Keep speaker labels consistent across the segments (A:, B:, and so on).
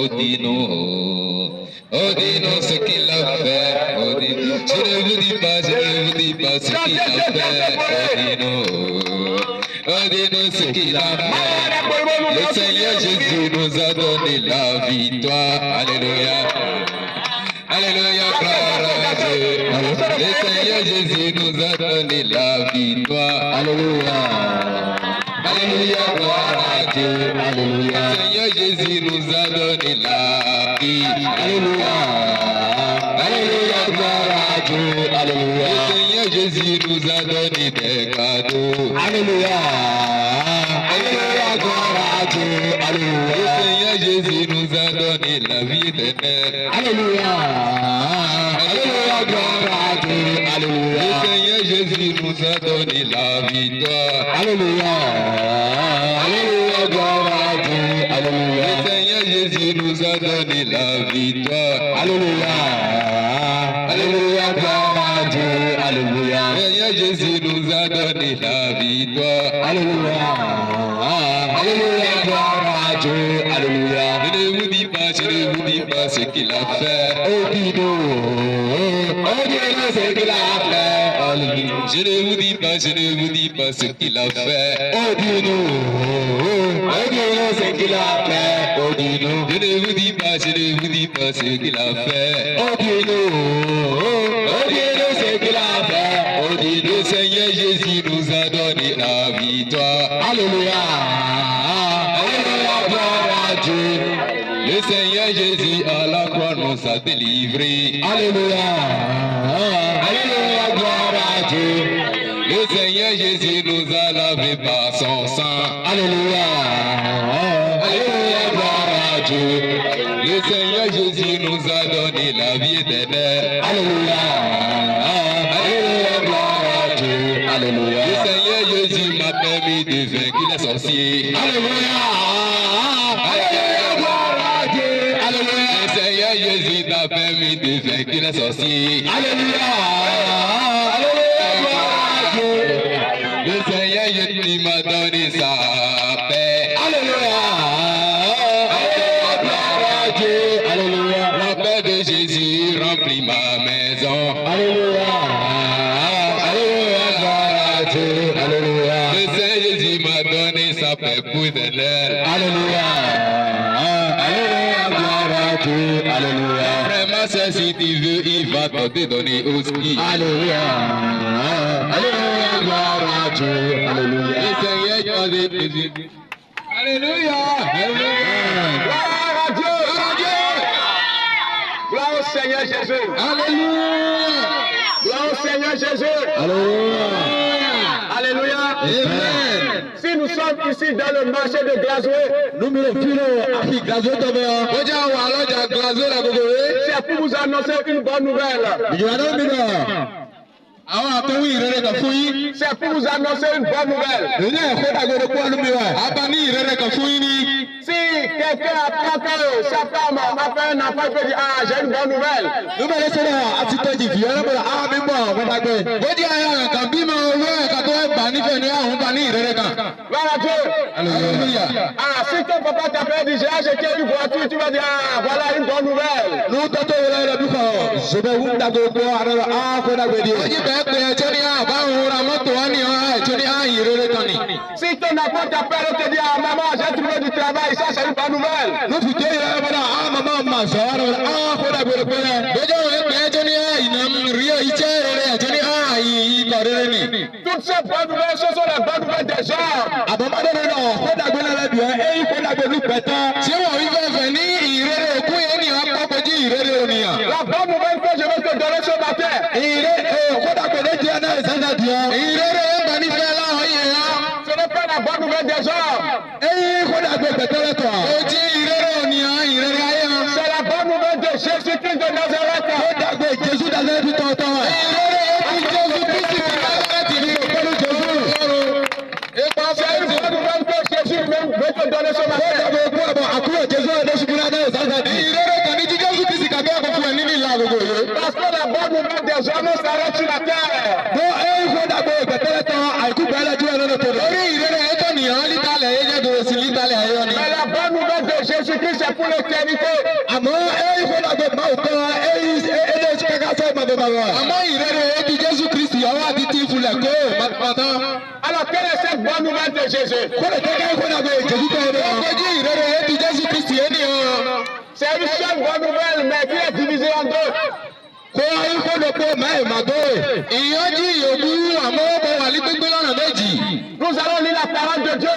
A: dis-nous ce qu'il a fait. Je ne vous dis pas ce qu'il a fait. Dis-nous ce qu'il a fait. Le Seigneur Jésus nous a donné la victoire. Alléluia. Alléluia, gloire à Dieu. Le Seigneur Jésus nous a donné la victoire. Alléluia. Alléluia, gloire à Dieu. Alléluia. Le Seigneur Jésus nous a donné la vie. Alléluia. Alléluia, gloire à Dieu. Alléluia. Le Seigneur Jésus nous a donné des cadeaux. Alléluia. Alléluia, gloire à Dieu. Alléluia. Le Seigneur Jésus nous a donné la vie éternelle. Alléluia. Alléluia, gloire à Dieu. Alléluia. Le Seigneur Jésus nous a donné la victoire. Alléluia. Alléluia, gloire à Dieu. Alléluia. Le Seigneur Jésus nous a donné la victoire. Alléluia. Alléluia, gloire à Dieu. Alléluia. Le Seigneur Jésus nous a donné la victoire. Alléluia. Alléluia, gloire à Dieu. Alléluia. Je ne vous dis pas ce qu'il a fait. Oh, dis-nous ce qu'il a fait. Je ne vous dis pas ce qu'il a fait. Oh, dis-nous ce qu'il a fait. Oh, dis-nous. Je ne vous dis pas ce qu'il a fait. Oh, dis-nous ce qu'il a fait. Oh, dis-nous. Le Seigneur Jésus nous a donné la victoire. Alléluia. Alléluia, gloire à Dieu. Le Seigneur Jésus à la croix nous a délivrés. Alléluia. Alléluia, gloire à Dieu. Le Seigneur Jésus nous a lavés par son sang. Alléluia. Alléluia, gloire à Dieu. Le Seigneur Jésus nous a donné la vie éternelle. Alléluia. Alléluia, gloire à Dieu. Alléluia. Le Seigneur Jésus m'a permis de vaincre les sorciers. Alléluia. Alléluia, gloire à Dieu. Alléluia. Le Seigneur Jésus t'a permis de vaincre les sorciers. Alléluia. Alléluia, gloire à Dieu. Le Seigneur Jésus m'a donné sa paix. Alléluia. Alléluia, gloire à Dieu. Alléluia. La paix de Jésus remplit ma maison. Alléluia. Alléluia, gloire à Dieu. Alléluia. Le Seigneur Jésus m'a donné sa paix pour éternelle. Alléluia. Alléluia, gloire à Dieu. Alléluia. Vraiment, si tu veux, il va te donner aussi. Alléluia. Alléluia, gloire à Dieu. Alléluia. Le Seigneur t'a dit. Alléluia. Alléluia. Gloire à Dieu. Gloire à Dieu. Gloire au Seigneur Jésus. Alléluia. Gloire au Seigneur Jésus. Alléluia. Alléluia. Amen. Si nous sommes ici dans le marché de Glazoué, c'est pour vous annoncer une bonne nouvelle. C'est pour vous annoncer une bonne nouvelle. Si quelqu'un apprend que sa femme a fait un enfant, il peut dire, ah, j'ai une bonne nouvelle. Voilà Dieu. Alléluia. Ah, si ton papa t'appelle et dit, j'ai acheté une voiture, tu vas dire, ah, voilà une bonne nouvelle. Si ton enfant t'appelle et te dit, ah, maman, j'ai trouvé du travail, ça c'est une bonne nouvelle. Toutes ces bonnes nouvelles, ce sont les bonnes nouvelles des gens. La bonne nouvelle que je vais te donner ce matin, ce n'est pas la bonne nouvelle des gens. C'est la bonne nouvelle de Jésus-Christ de Nazareth. C'est une bonne nouvelle que Jésus même veut te donner ce matin. Parce que la bonne nouvelle des hommes s'arrête sur la terre. Mais la bonne nouvelle de Jésus-Christ
B: c'est pour l'éternité.
A: Àmọ́ èyí fún àgbẹ̀ máa kọ́ èyí èdè ìṣẹ́ká sẹ́ màbẹ̀màbẹ̀. Àmọ́ ìrẹ́rẹ́ èdè Jésù Kristi ọwọ́ àti tí ìfúnlẹ̀ kó màtán.
B: Alors quelle est cette bonne nouvelle de Jésus?
A: Kọ́lẹ̀ kẹ́kẹ́ fún àgbẹ̀ Jésù kẹ́kẹ́. Ọkọ̀jú ìrẹ́rẹ́ èdè Jésù Kristi ẹni o.
B: C'est une seule bonne nouvelle mais qui est divisée en deux.
A: Kó ayé kọ́lẹ̀ pé máa màdó. Ìyànjú ìyòbú àmọ́ ọmọ wà ní gbígbé lọ́nà méjì.
B: Nous allons lire la parole de Dieu.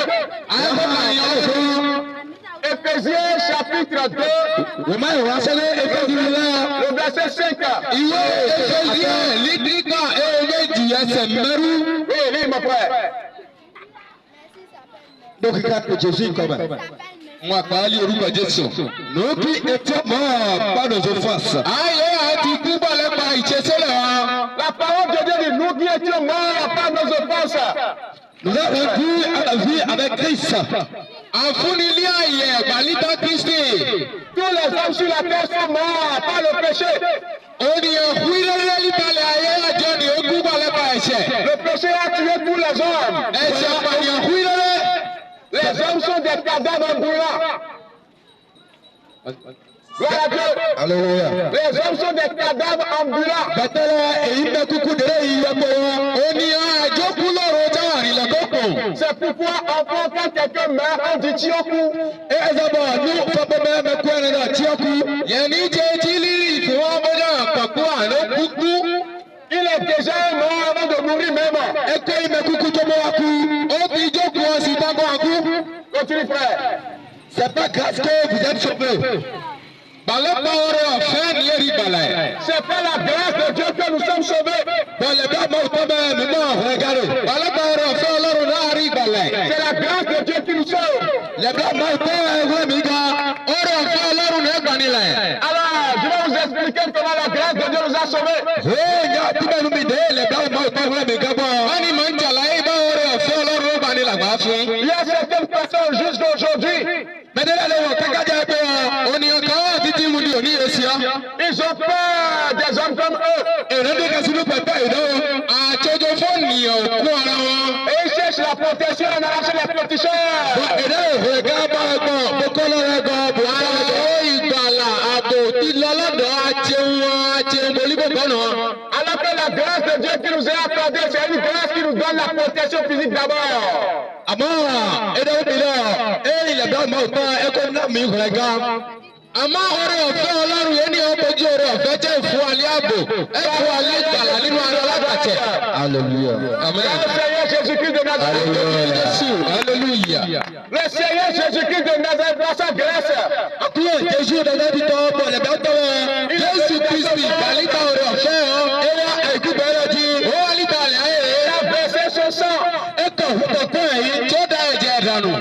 B: Éphésiens chapitre 2. Le verset 5.
A: Ìwé Éphésiens lídìkà èèméjì ẹsẹ̀ mẹ́rú.
B: Oui, lis mon frère.
A: Dókítà Jésù ìkọ́bẹ̀. Mo àpáálí orúkọ Jésù. Lókì ètò mọ́ Pádòzó Fàṣà. Ayé àti kúbọ̀ lẹ́pa ìṣesílẹ̀ wa.
B: La parole de Dieu dit nous qui étions morts par nos offenses.
A: Nous avons vu à la vie avec Christ. Àfúnilé ayé Balita Christi.
B: Tous les hommes sur la terre sont morts par le péché.
A: Ènìyàn kúrẹ́rẹ́ nítalẹ̀ ayé àjọ ni ó kúbọ̀ lẹ́pa ẹ̀ṣẹ̀.
B: Le péché a tué tous les hommes.
A: Ẹ̀ṣẹ̀ pàdé kúrẹ́rẹ́.
B: Les hommes sont des cadavres ambulants. Gloire à Dieu.
A: Alléluia.
B: Les hommes sont des cadavres ambulants.
A: Bàtẹ́lẹ̀ èyí bẹ́ kúkú dèrè yìí yọ̀pọ̀ wọn. Ènìyàn àjọkú lọ́rọ̀ táwọn àrìnlẹ̀ tó kù.
B: C'est pourquoi enfant quand quelqu'un meurt on dit Tioku.
A: Ẹ ẹ̀sọ́bọ̀ ní fọ́pọ̀ mẹ́rin kú ẹni náà Tioku. Yẹ̀nì jẹ́ jílì ìfowó bọ́jà pàkó àná kúkú.
B: Il est déjà mort avant de mourir même.
A: Ẹ kó ìmẹ̀ kúkú tó mọ́ wa kú. Ó fi jókòó ọ̀sìn tábọ̀ àkú.
B: Continue frère.
A: C'est pas grâce que vous êtes sauvés. Balẹ̀pọ̀ ọrọ̀ ọ̀fẹ́ ni èrì balẹ̀.
B: C'est par la grâce de Dieu que nous sommes sauvés.
A: Bọ̀lẹ̀ bí ọmọ òtọ́ bẹ́ẹ̀ mi náà rẹ̀ gàdé. Balẹ̀pọ̀ ọrọ̀ ọ̀fẹ́ Ọlọ́run náà rí balẹ̀.
B: C'est la grâce de Dieu qui nous sauve.
A: Lẹ̀bí ọmọ òtọ́ ẹ̀wẹ́ mi ga. Ọrọ̀ ọ̀fẹ́ Ọlọ́run náà gbà nílẹ̀.
B: Alors, je vais vous expliquer comment la grâce de Dieu nous a sauvés.
A: Ee nya tibẹ̀ nu mi dé lẹ̀bí ọmọ òtọ́ ẹ̀wẹ́ mi ga bọ̀. Wọ́n ní mọ̀ ń jàlá yìí bá ọrọ̀ ọ̀fẹ́ Ọlọ́run gbà nílẹ̀ gbà fún.
B: Il y a certaines personnes jusqu'à aujourd'hui.
A: Mẹ́tẹ́lẹ́ lè wọ̀ kákájà pé ònìyàn kan wà títí mu di òní èsì ọ́.
B: Ils ont peur des hommes comme eux.
A: Èrè tó kẹsí ló pẹ̀pẹ́ ìdánwò. Àtòjọ fóònù yẹn ò kú ara wọn.
B: Et ils cherchent la protection en arrachant les pétitions.
A: Èdè ìwé ká bá ẹ̀gbọ́n bókọ́lọ́ ẹ̀gbọ́n bùkọ́. Àwọn ìgbàlà àbò ìlọlọ́dọ̀ àjẹun bolíbò kọ́nà.
B: Alors que la grâce de Dieu qui nous est accordée, c'est une grâce qui nous donne la protection physique d'abord.
A: Àmọ́ èdè òbílẹ̀ ilẹ̀ bí ọmọ òtọ́ ẹ̀kọ́ náà mi rẹ̀ ga. Àmọ́ ọrẹ ọ̀fẹ́ Ọlọ́run yẹn ní ọmọdé ọrẹ ọ̀fẹ́ jẹ́ ìfún alẹ́ ààbò ẹ̀fún alẹ́ ìgbàlà nínú ara alágbàtẹ̀. Hallelujah. Amen.
B: Le Seigneur Jésus-Christ de Nazareth.
A: Hallelujah.
B: Le Seigneur Jésus-Christ de Nazareth par sa grâce.
A: Àkúrò Jésù dandan ti tọ́ bọ̀ lẹ́bẹ̀ tọ́ wọn. Jésù Kristi ìgbàlítà ọrẹ ọ̀fẹ́ wọn. Ewa ẹ̀kú bẹ̀rẹ̀ di. Ó wà níta àlẹ́ ayé.
B: Il a versé son sang.
A: Ẹ̀kọ́ òkùnkùn ẹ̀yìn tó dá ẹ̀jẹ̀ dànù.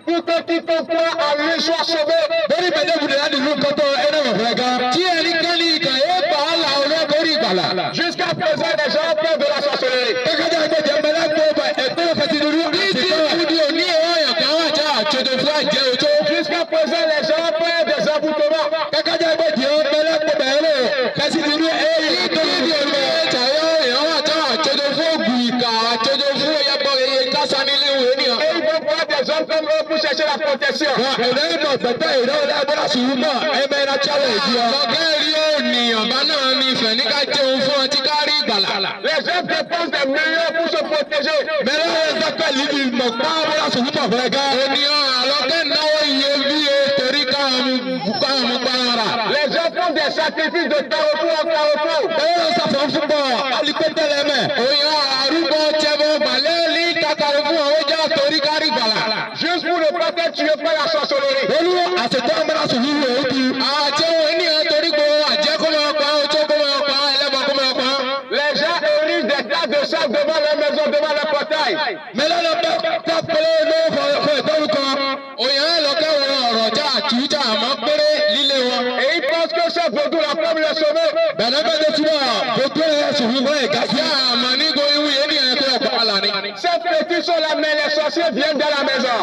B: Pour que quiconque croit en lui soit sauvé.
A: Bẹ́ẹ̀ni bẹ̀rẹ̀ bùdó láti ìlú kọ́tọ́ ẹ̀rọ ọ̀fẹ́ gan. Tí ẹnikẹ́ni ìkà yóò gbà á là ọ̀rẹ́ borí ìgbàlà.
B: Jusqu'à présent, les gens ont peur de la sorcellerie.
A: Kẹ́kẹ́jọ́ ìgbẹ́jẹ́ mẹ́lẹ́ gbọ́ bá ẹ̀tọ́ fẹsẹ̀ lórí. Bí ti ìfúdi òní ọ̀yàn kan wà já àtúndò fún àjẹ́ òjò.
B: Jusqu'à présent, les gens ont peur des emboutements.
A: Kẹ́kẹ́jọ́ ìgbẹ́jẹ́ mẹ́lẹ́ gbọ́ bẹ̀rẹ̀ kẹ́sì lórí èyí tó ní ìdí òní ẹ̀jẹ̀ ìyàwó àjọ àtúndò fún ògùn ìkà àtúndò fún ẹ̀yẹ́bọ̀ èyí kásá nílé ìwé nìyàn.
B: Et ils vont voir des hommes comme eux pour chercher la protection. Les gens dépensent des millions pour se protéger. Les gens font des sacrifices de carrefour en carrefour. Juste pour ne pas être tué par la sorcellerie. Les gens érigent des tas de sable devant leur maison, devant leur portail. Et ils pensent que ce vaudou la pomme les sauver. Ces petits sont là, mais les sorciers viennent dans la maison.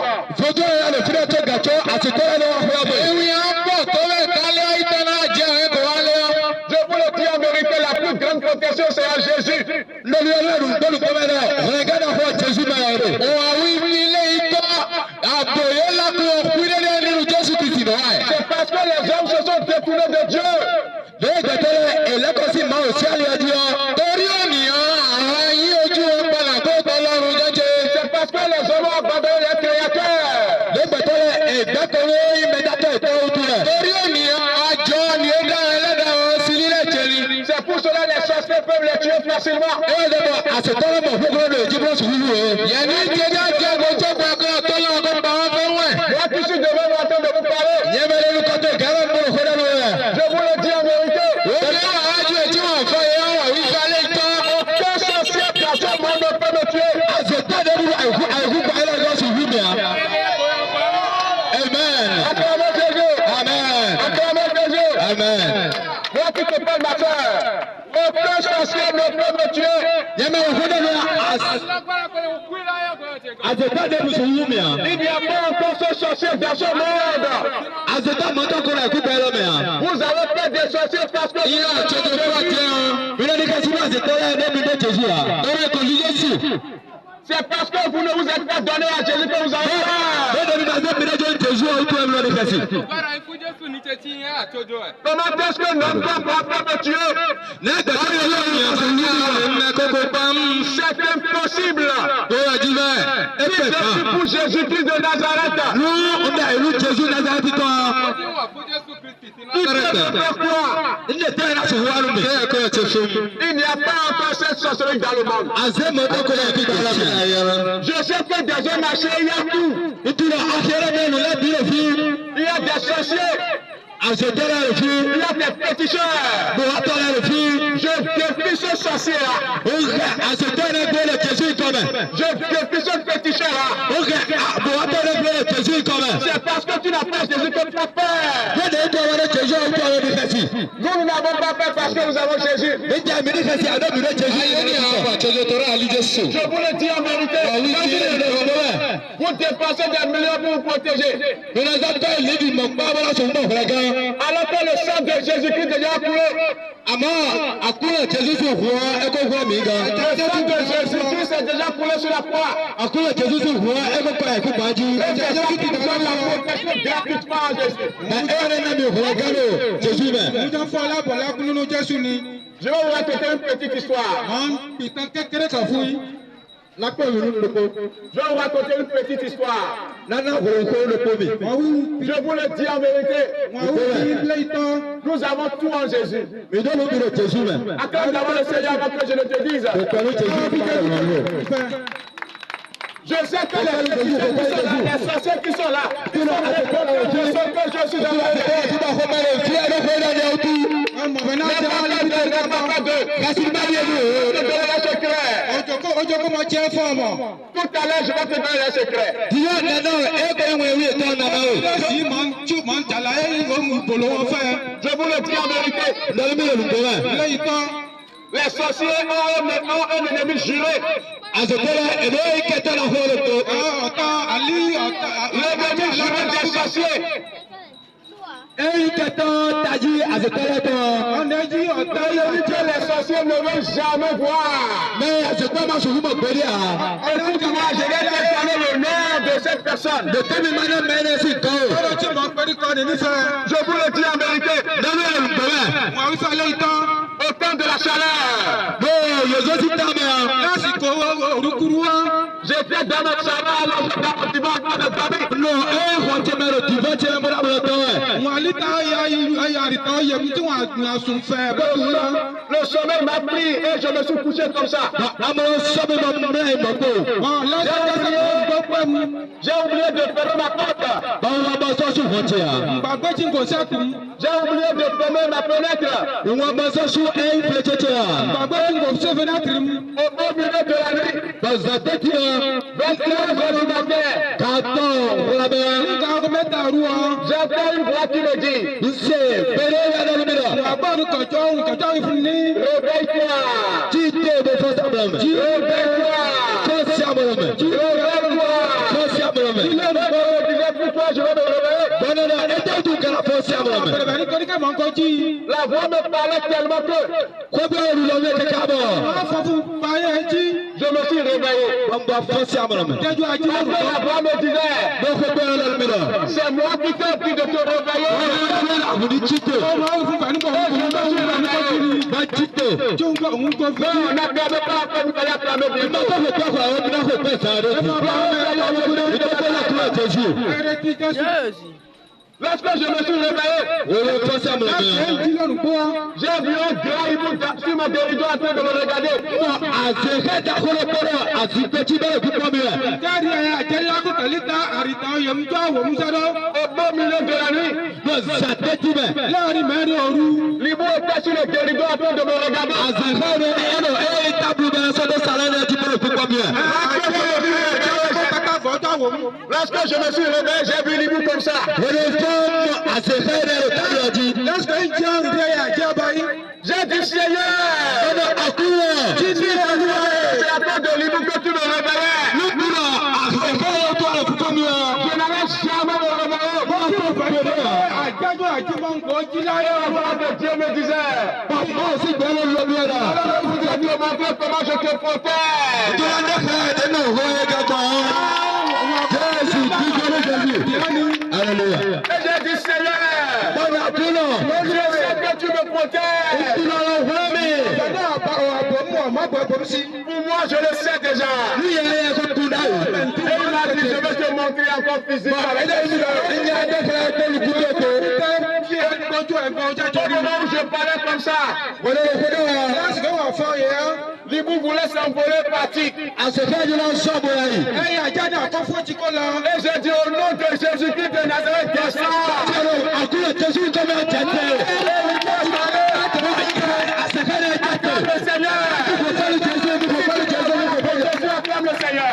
B: Je vous le dis en vérité, la plus grande protection c'est à Jésus. C'est pas parce que les hommes se sont détournés de Dieu. C'est parce que les hommes ont abandonné les créateurs. C'est pour cela que les sorciers peuvent les tuer facilement. Moi qui suis devant vous en train de vous parler, je vous le dis en vérité. Aucun sorcier personne ne peut me tuer. Acclamez Jésus. Acclamez Jésus. Moi qui te parle ma soeur, aucun sorcier ne peut me tuer. Il n'y a pas encore ce sorcier dans ce monde. Vous avez fait des sorciers parce que c'est parce que vous ne vous êtes pas donné à Jésus que vous avez peur. Comment est-ce que notre Dieu peut me tuer? C'est impossible. Si je suis pour Jésus-Christ de Nazareth, il n'y a pas encore cette sorcellerie dans le monde. Je sais que des hommes marchés, il y a tout. Il y a des sorciers. Il y a des féticheurs. Je défie ce sorcier-là. Je défie ce féticheur-là. C'est parce que tu n'as pas Jésus que tu as peur. Nous n'avons pas peur parce que nous avons Jésus. Je vous le dis en vérité. Vous dépensez des millions pour vous protéger. Alors que le sang de Jésus-Christ déjà coulé. Le sang de Jésus-Christ est déjà coulé sur la croix. Et Jésus-Christ nous donne la protection gratuitement à Jésus. Je vais vous raconter une petite histoire. Je vais vous raconter une petite histoire. Je vous le dis en vérité. Nous avons tout en Jésus. Acclame d'abord le Seigneur avant que je ne te dise. Je sais que les sorciers qui sont là, je sais que je suis dans la tout à l'heure, je vais te donner un secret. Je vous le dis en vérité. Les sorciers ont un ennemi juré. L'ennemi juré des sorciers. Les sorciers ne veulent jamais voir. Écoute-moi, je vais te donner le nom de cette personne. Je vous le dis en vérité. Au temps de la chaleur. J'étais dans notre chaleur, dans notre le sommeil m'a pris et je me suis couché comme ça. J'ai oublié de fermer ma porte. J'ai oublié de fermer ma fenêtre. Au milieu de la nuit. 21 heures du matin. J'entends une voix qui me dit réveille-toi. Je vais me réveiller. La voix me parlait tellement que je me suis réveillé. La voix me disait, c'est moi qui t'ai pris de te réveiller. On n'acclamait pas comme il fallait acclamer Dieu. Lorsque je me suis réveillé, j'ai vu un grand hibou sur ma dérision en train de me regarder. Au beau milieu de la nuit, l'hibou était sur le dérision en train de me regarder. Lorsque je me suis réveillé, j'ai vu l'hibou comme ça. J'ai dit Seigneur, c'est à cause de l'hibou que tu me réveillais. Je n'avais jamais me réveiller. Dieu me disait, comment je te protège.
A: Alléluia.
B: Et j'ai dit Seigneur, je sais que tu me protèges. Pour moi, je le sais déjà. Et il m'a dit, je vais te montrer encore physiquement. Au moment où je parlais comme ça, l'hibou voulait s'envoler partir. Et j'ai dit au nom de Jésus-Christ de Nazareth, descends. Acclame le Seigneur. Acclame le Seigneur.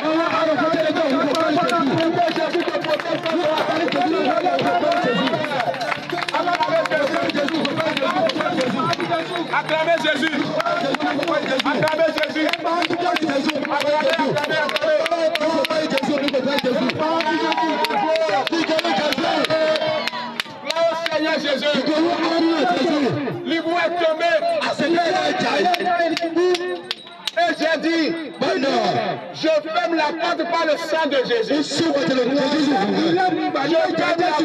B: Acclamez Jésus. Acclamez Jésus. Seigneur Jésus. L'hibou est tombé. Et j'ai dit, je ferme la porte par le sang de Jésus. Je ferme la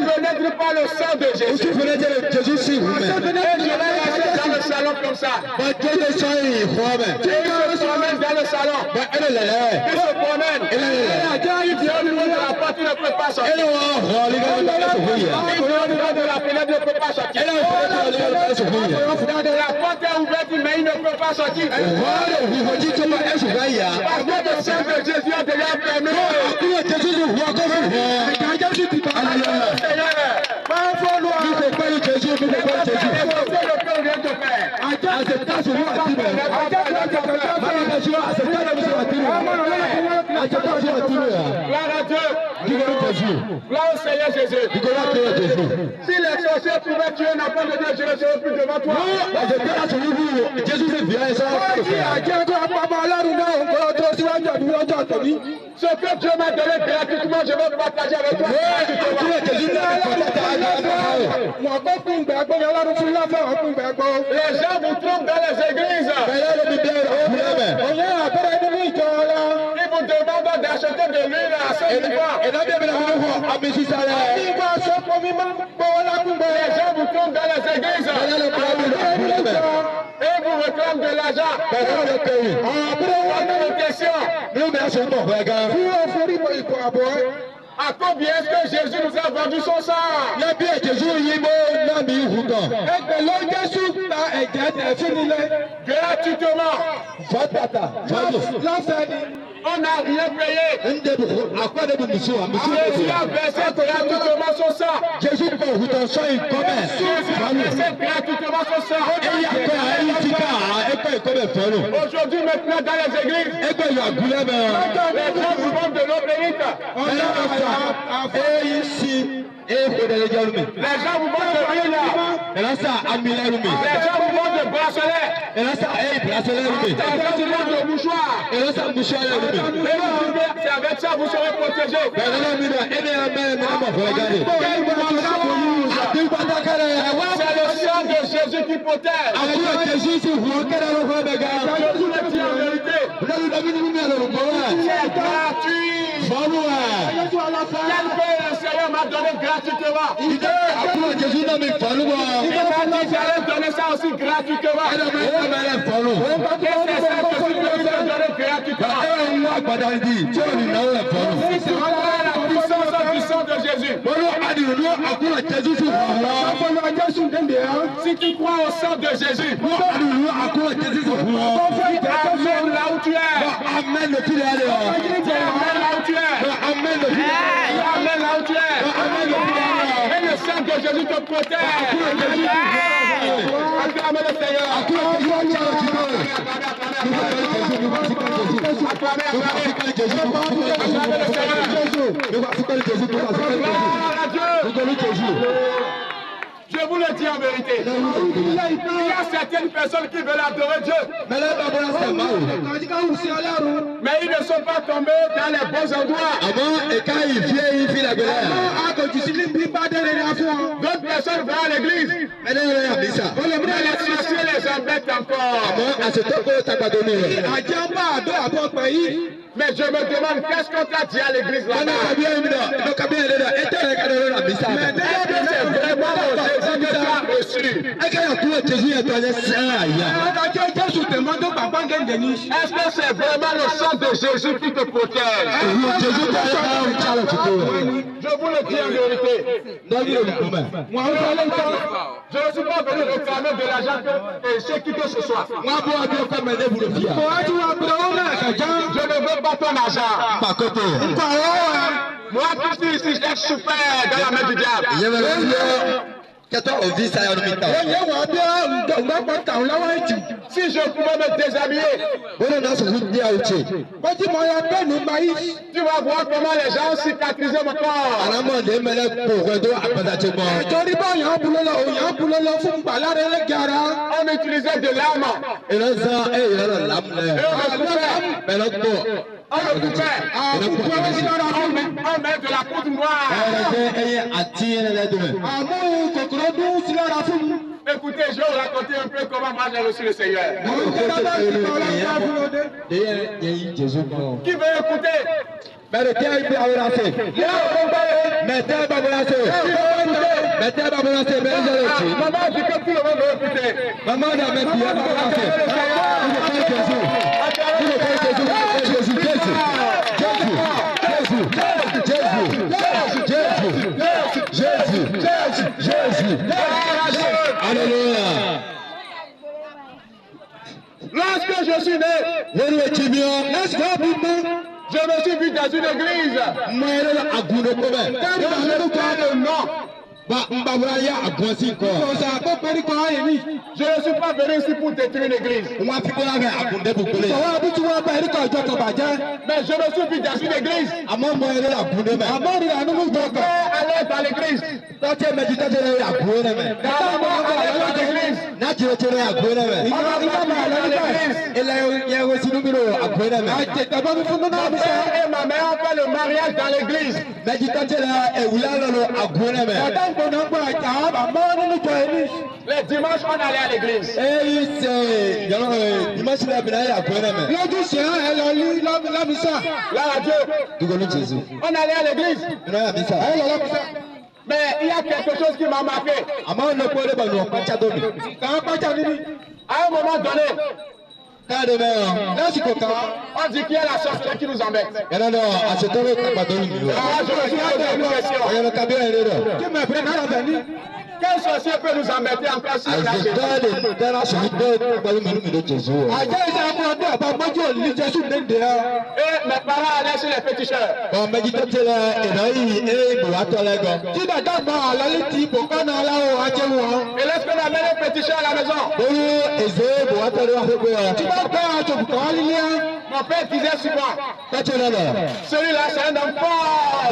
B: fenêtre par le sang de Jésus. Et je vais rester dans le salon comme ça. Et il se promène dans le salon. Il se promène. Il vient au niveau de la porte, il ne peut pas sortir. Il vient au niveau de la fenêtre, il ne peut pas sortir. La porte est ouverte, mais il ne peut pas sortir. Parce que le sang de Jésus a déjà permis. Gloire au Seigneur Jésus. Si les sorciers pouvaient tuer un enfant de Dieu, je ne serais plus devant toi. Ce que Dieu m'a donné gratuitement, je vais partager avec toi. Les gens vous trouvent dans les églises. Ils vous demandent d'acheter de l'huile à 5 fois. Les gens vous trouvent dans les églises. Et vous réclament de l'argent. À combien est-ce que Jésus nous a vendu son sang? Gratuitement. On n'a rien payé. Jésus a versé gratuitement son sang. Jésus a versé gratuitement son sang. Aujourd'hui, maintenant, dans les églises, les gens vous vendent de l'eau bénite. Les gens vous vendent de l'huile. Les gens vous vendent de bracelets. Les gens vous vendent de mouchoirs. C'est avec ça que vous serez protégés. C'est le Jésus qui protège. Jésus le dit en vérité. C'est gratuit. Quel que le Seigneur m'a donné gratuitement. Il m'a dit j'allais donner ça aussi gratuitement. Et c'est ça que tu peux donner gratuitement. Si tu crois la puissance du sang de Jésus. Si tu crois au sang de Jésus. Amène là où tu es. Amène là où tu es. Amène là où tu es. Et le sang de Jésus te protège. Acclamez le Seigneur. Je vous le dis en vérité. Il y a certaines personnes qui veulent adorer Dieu. Mais ils ne sont pas tombés dans les bons endroits. D'autres personnes vont à l'église. Mais les sorciers les embêtent encore. Mais je me demande qu'est-ce qu'on t'a dit à l'église là-bas. C'est vraiment le Jésus que tu as reçu. Est-ce que c'est vraiment le sang de Jésus qui te protège? Je vous le dis en vérité. Je ne suis pas venu réclamer de l'argent et chez qui que ce soit. Je ne veux pas ton argent. Moi qui suis ici, je souffert dans la main du diable. Si je pouvais me déshabiller, tu vas voir comment les gens cicatrisent mon corps. On utilisait de l'âme. On met de la poudre noire. Écoutez, je vais vous raconter un peu comment moi j'ai reçu le Seigneur. Qui veut écouter? Maman dit que tout le monde veut écouter. Maman n'a même pas Alléluia. Lorsque je suis né, je me suis vu dans une église. Quand je vois le nom, je ne suis pas venu ici pour détruire l'église. Mais je me suis vu dans une église. Aller dans l'église. Et ma mère a fait le mariage dans l'église. Les dimanches, on allait à l'église. La radio. On allait à l'église. Mais il y a quelque chose qui m'a marqué. À un moment donné, on dit qu'il y a la sorcière qui nous embête. Je me suis posé une question. Quel sorcier peut nous embêter encore si on l'a chez Et mes parents allaient chez les féticheurs. Et lorsqu'on amène les féticheurs à la maison, mon père disait souvent, celui-là c'est un homme fort.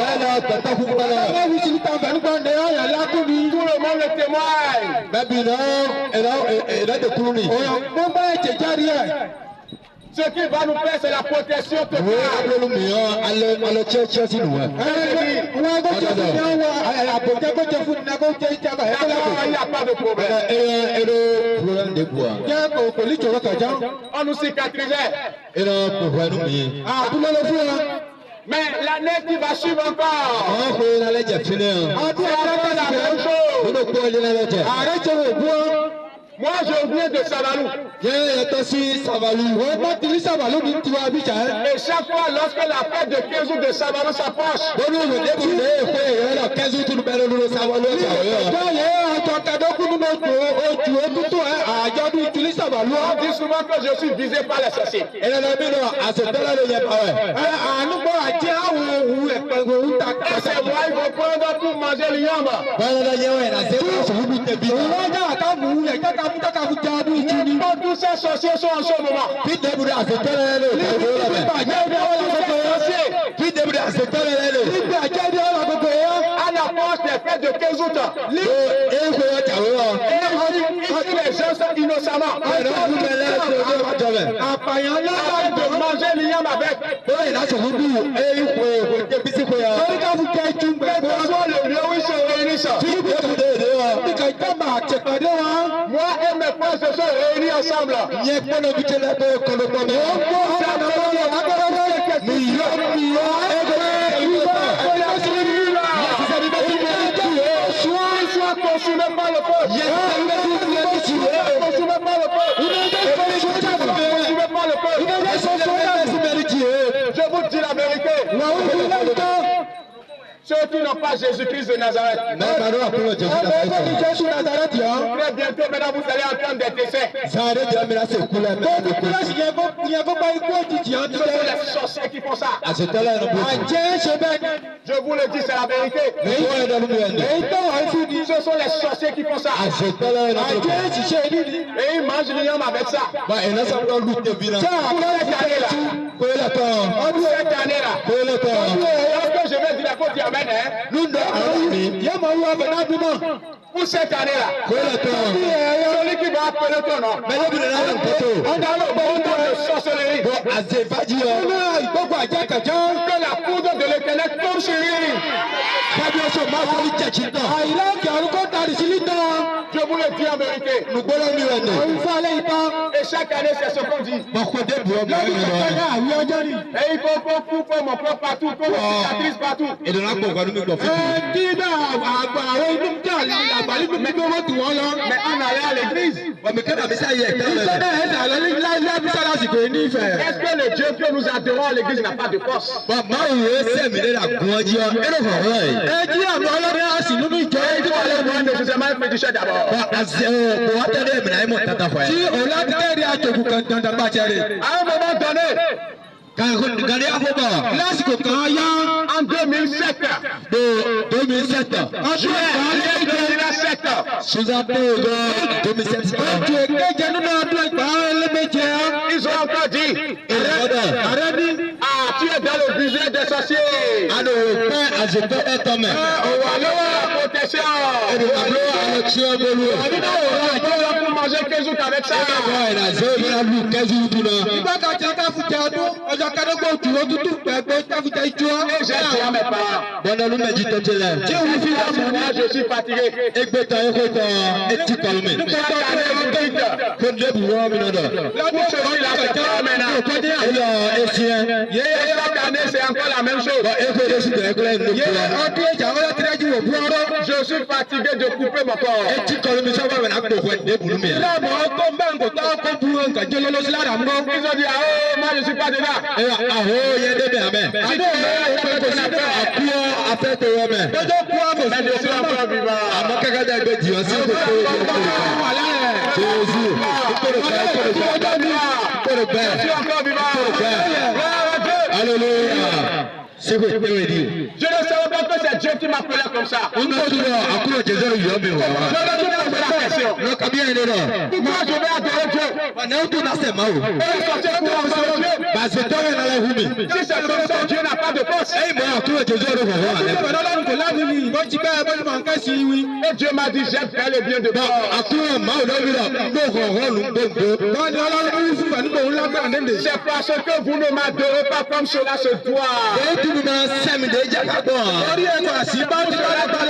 B: Tout le monde le témoigne. Ce qui va nous faire, c'est la protection totale. Il n'y a pas de problème. On nous cicatrisait. Mais l'année qui va suivre encore, moi je viens de Savalou. Et chaque fois lorsque la fête de 15 août de Savalou s'approche, on dit souvent que je suis visé par les sorciers. Et c'est moi, ils vont prendre pour manger le yamba. Tous ces sorciers sont en ce moment. À l'approche des fêtes de 15 août, les gens sont innocemment. De manger le yamba avec. Le lieu où ils se réunissent. Moi et mes frères se sont réunis ensemble. Soit consumé par le feu. Consumé par le feu. Je vous dis la vérité. Ceux qui n'ont pas Jésus-Christ de Nazareth. Très bientôt, maintenant, vous allez entendre des décès. Ce sont les sorciers qui font ça. Je vous le dis, c'est la vérité. Ce sont les sorciers qui font ça. Et ils mangent les hommes avec ça. Cette année-là, lorsque je vais dire la faute, amen, pour cette année-là, celui qui va appeler ton nom, on a le bon de sorcellerie, que la poudre de l'éternel tombe sur lui. Je vous le dis en vérité. Et chaque année, c'est ce qu'on dit. Et il faut couper mon corps partout, pour les cicatrices partout. Mais on allait à l'église. Est-ce que le Dieu que nous adorons à l'église n'a pas de force? À un moment donné, en 2007, ils ont encore dit, tu es dans le budget des sorciers. Pour manger 15 jours avec ça. Je suis fatigué. C'est encore la même chose. Je suis fatigué de couper mon corps. Ils ont dit, ah, moi je ne suis pas dedans. Mais je suis encore vivant.
A: Alléluia. Je ne
B: savais pas que c'est Dieu qui m'appelait comme ça. Je ne savais pas que c'est adoration. Pourquoi je vais adorer Dieu? Et le sorcier pour adorer Dieu. Si c'est comme ça, Dieu n'a pas de force. Et Dieu m'a dit, j'aime faire le bien de toi. C'est parce que vous ne m'adorez pas comme cela se doit. Vous ne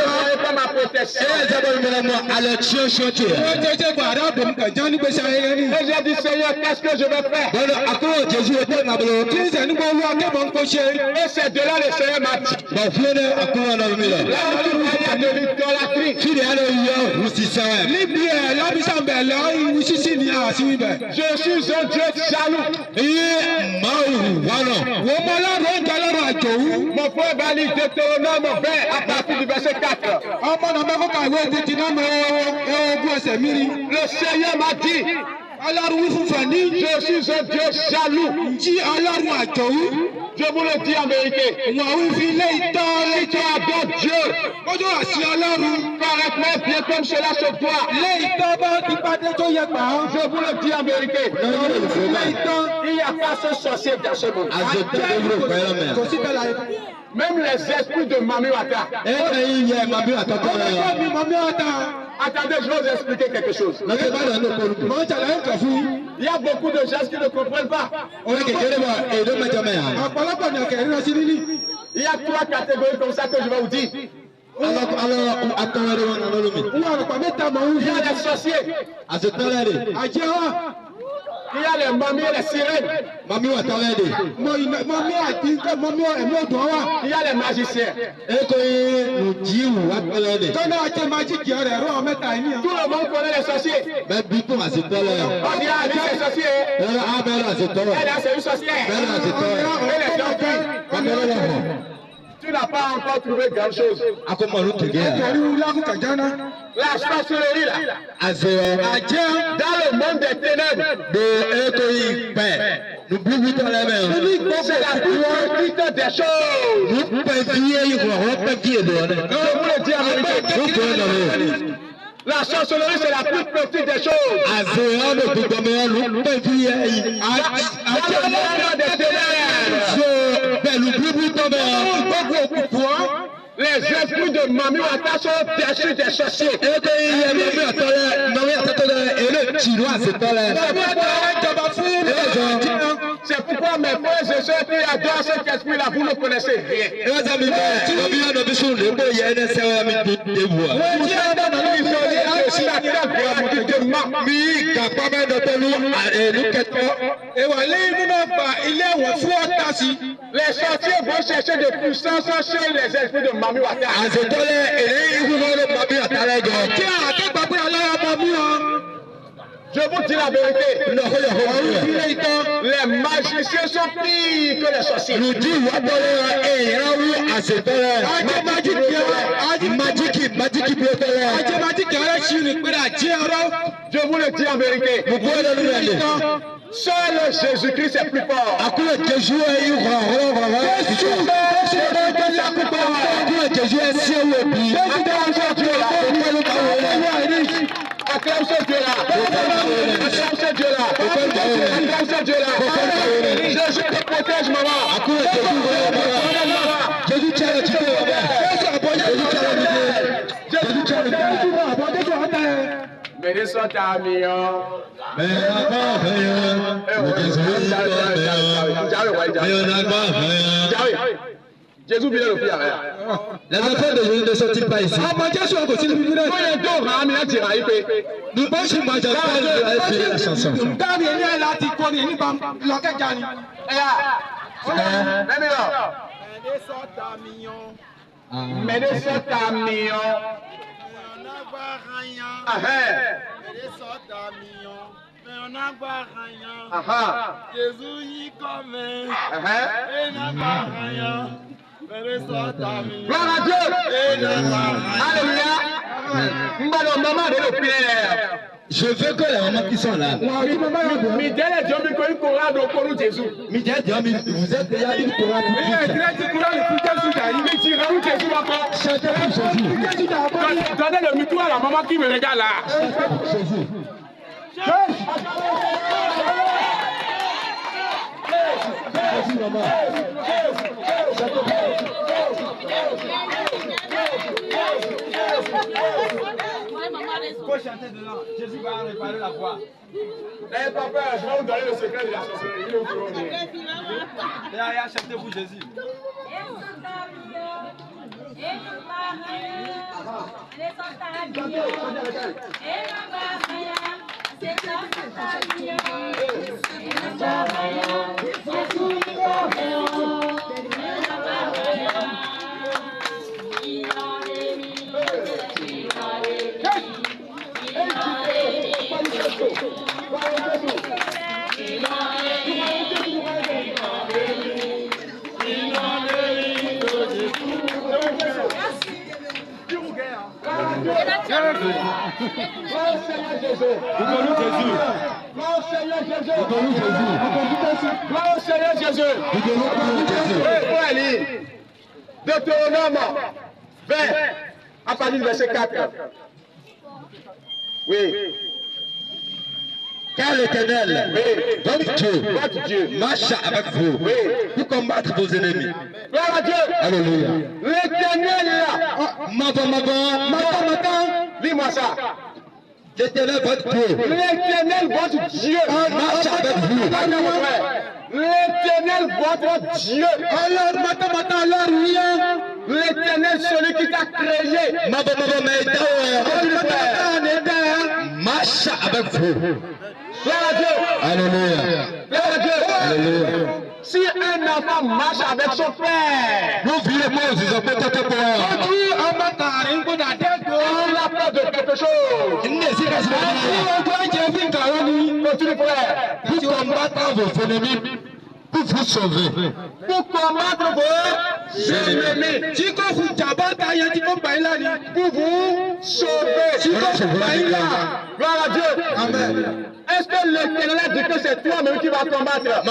B: voyez pas ma protection. Et j'ai dit, Seigneur, qu'est-ce que je vais faire? Et c'est de là le Seigneur m'a dit. Je suis un Dieu jaloux. Mon frère va lire Deutéronome 20 à partir du verset 4. Le Seigneur m'a dit, je suis un Dieu jaloux. Je vous le dis en vérité. Si tu adores Dieu correctement, bien comme cela se doit, je vous le dis en vérité. Il n'y a pas ce sorcier dans ce monde. Même les esprits de Mamiwata. Attendez, je vais vous expliquer quelque chose. Il y a beaucoup de gens qui ne comprennent pas. Il y a 3 catégories comme ça que je vais vous dire. Il y a les sorciers. Il y a les mamies et les sirènes. Il y a les magiciens. Tout le monde connaît les sorciers. On dit, ah, lui c'est sorcier. Elle, c'est une sorcière. Elle est gentille. Tu n'as pas encore trouvé grand chose. La sorcellerie là. Dans le monde des ténèbres. C'est la plus petite des choses. Je vous le dis en vérité. La sorcellerie, c'est la plus petite des choses. Dans le monde des ténèbres. Les esprits de Mamiwata sont déçus des sorciers. C'est pourquoi mes frères et sœurs qui adorent cet esprit-là, vous ne connaissez rien. Les sorciers vont chercher de puissance chez les esprits de Mamiwata. Je vous dis la vérité. Les magiciens sont pires que les sorciers. Je vous le dis en vérité. Seul Jésus-Christ est plus fort. Acclame ce Dieu-là. Acclame ce Dieu-là. Acclame ce Dieu-là. Jésus te protège, maman. Jésus tient le Jésus Béni soit ta million. Jésus vient le faire.
A: Les enfants de Jésus ne sont-ils pas ici?
B: Nous
A: pensons que la chanson.
C: Jésus y comme
B: gloire à Dieu. Alléluia.
A: Je Je veux que les mamans qui sont là.
B: Midèle Dieu me connaît Coran donc pour Jésus.
A: Midèle Dieu vous êtes déjà une Coran pour
B: Il est direct Coran le plus il me dira où Jésus encore.
A: chantez pour Jésus.
B: Donnez le micro à la maman qui me regarde là.
A: Jésus. Jésus, maman.
C: Il faut chanter dedans. Jésus va réparer la voix.
B: Eh papa, je vais vous donner le secret de la sorcellerie. Il est au courant.
C: Yaya, chantez pour Jésus.
B: Deutéronome 20, à partir du verset 4. Oui.
A: Car l'Éternel, votre Dieu, marche avec vous pour combattre vos ennemis.
B: Gloire à Dieu.
A: Alléluia.
B: L'Éternel est là.
A: Maman,
B: Lis-moi ça.
A: l'Éternel, votre Dieu,
B: L'Éternel, votre Dieu,
A: marche avec vous.
B: L'Éternel, votre Dieu. Alors, l'Éternel, celui qui t'a créé.
A: Marche avec vous.
B: Gloire à Dieu.
A: Alléluia.
B: Gloire à Dieu.
A: Alléluia.
B: Si un enfant marche avec son père,
A: Nous vivons Moses, on peut te
B: on a peur de quelque chose. Continue, frère.
A: pour combattre vos ennemis, pour vous sauver.
B: Pour combattre vos ennemis. Pour vous sauver. Gloire à Dieu. Amen. Est-ce que l'Éternel dit que c'est toi-même qui vas combattre?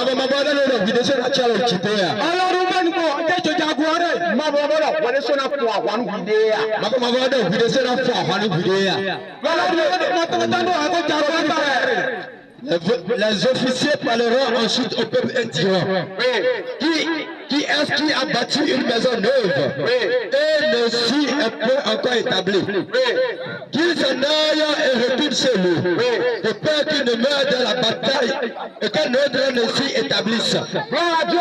A: Les officiers parleront ensuite au peuple et diront qui est-ce qui a bâti une maison neuve et ne s'y est pas encore établi? Qu'il s'en aille et retourne chez lui, de peur qu'il ne meure dans la bataille et qu'un autre ne s'y établisse.
B: Gloire à Dieu.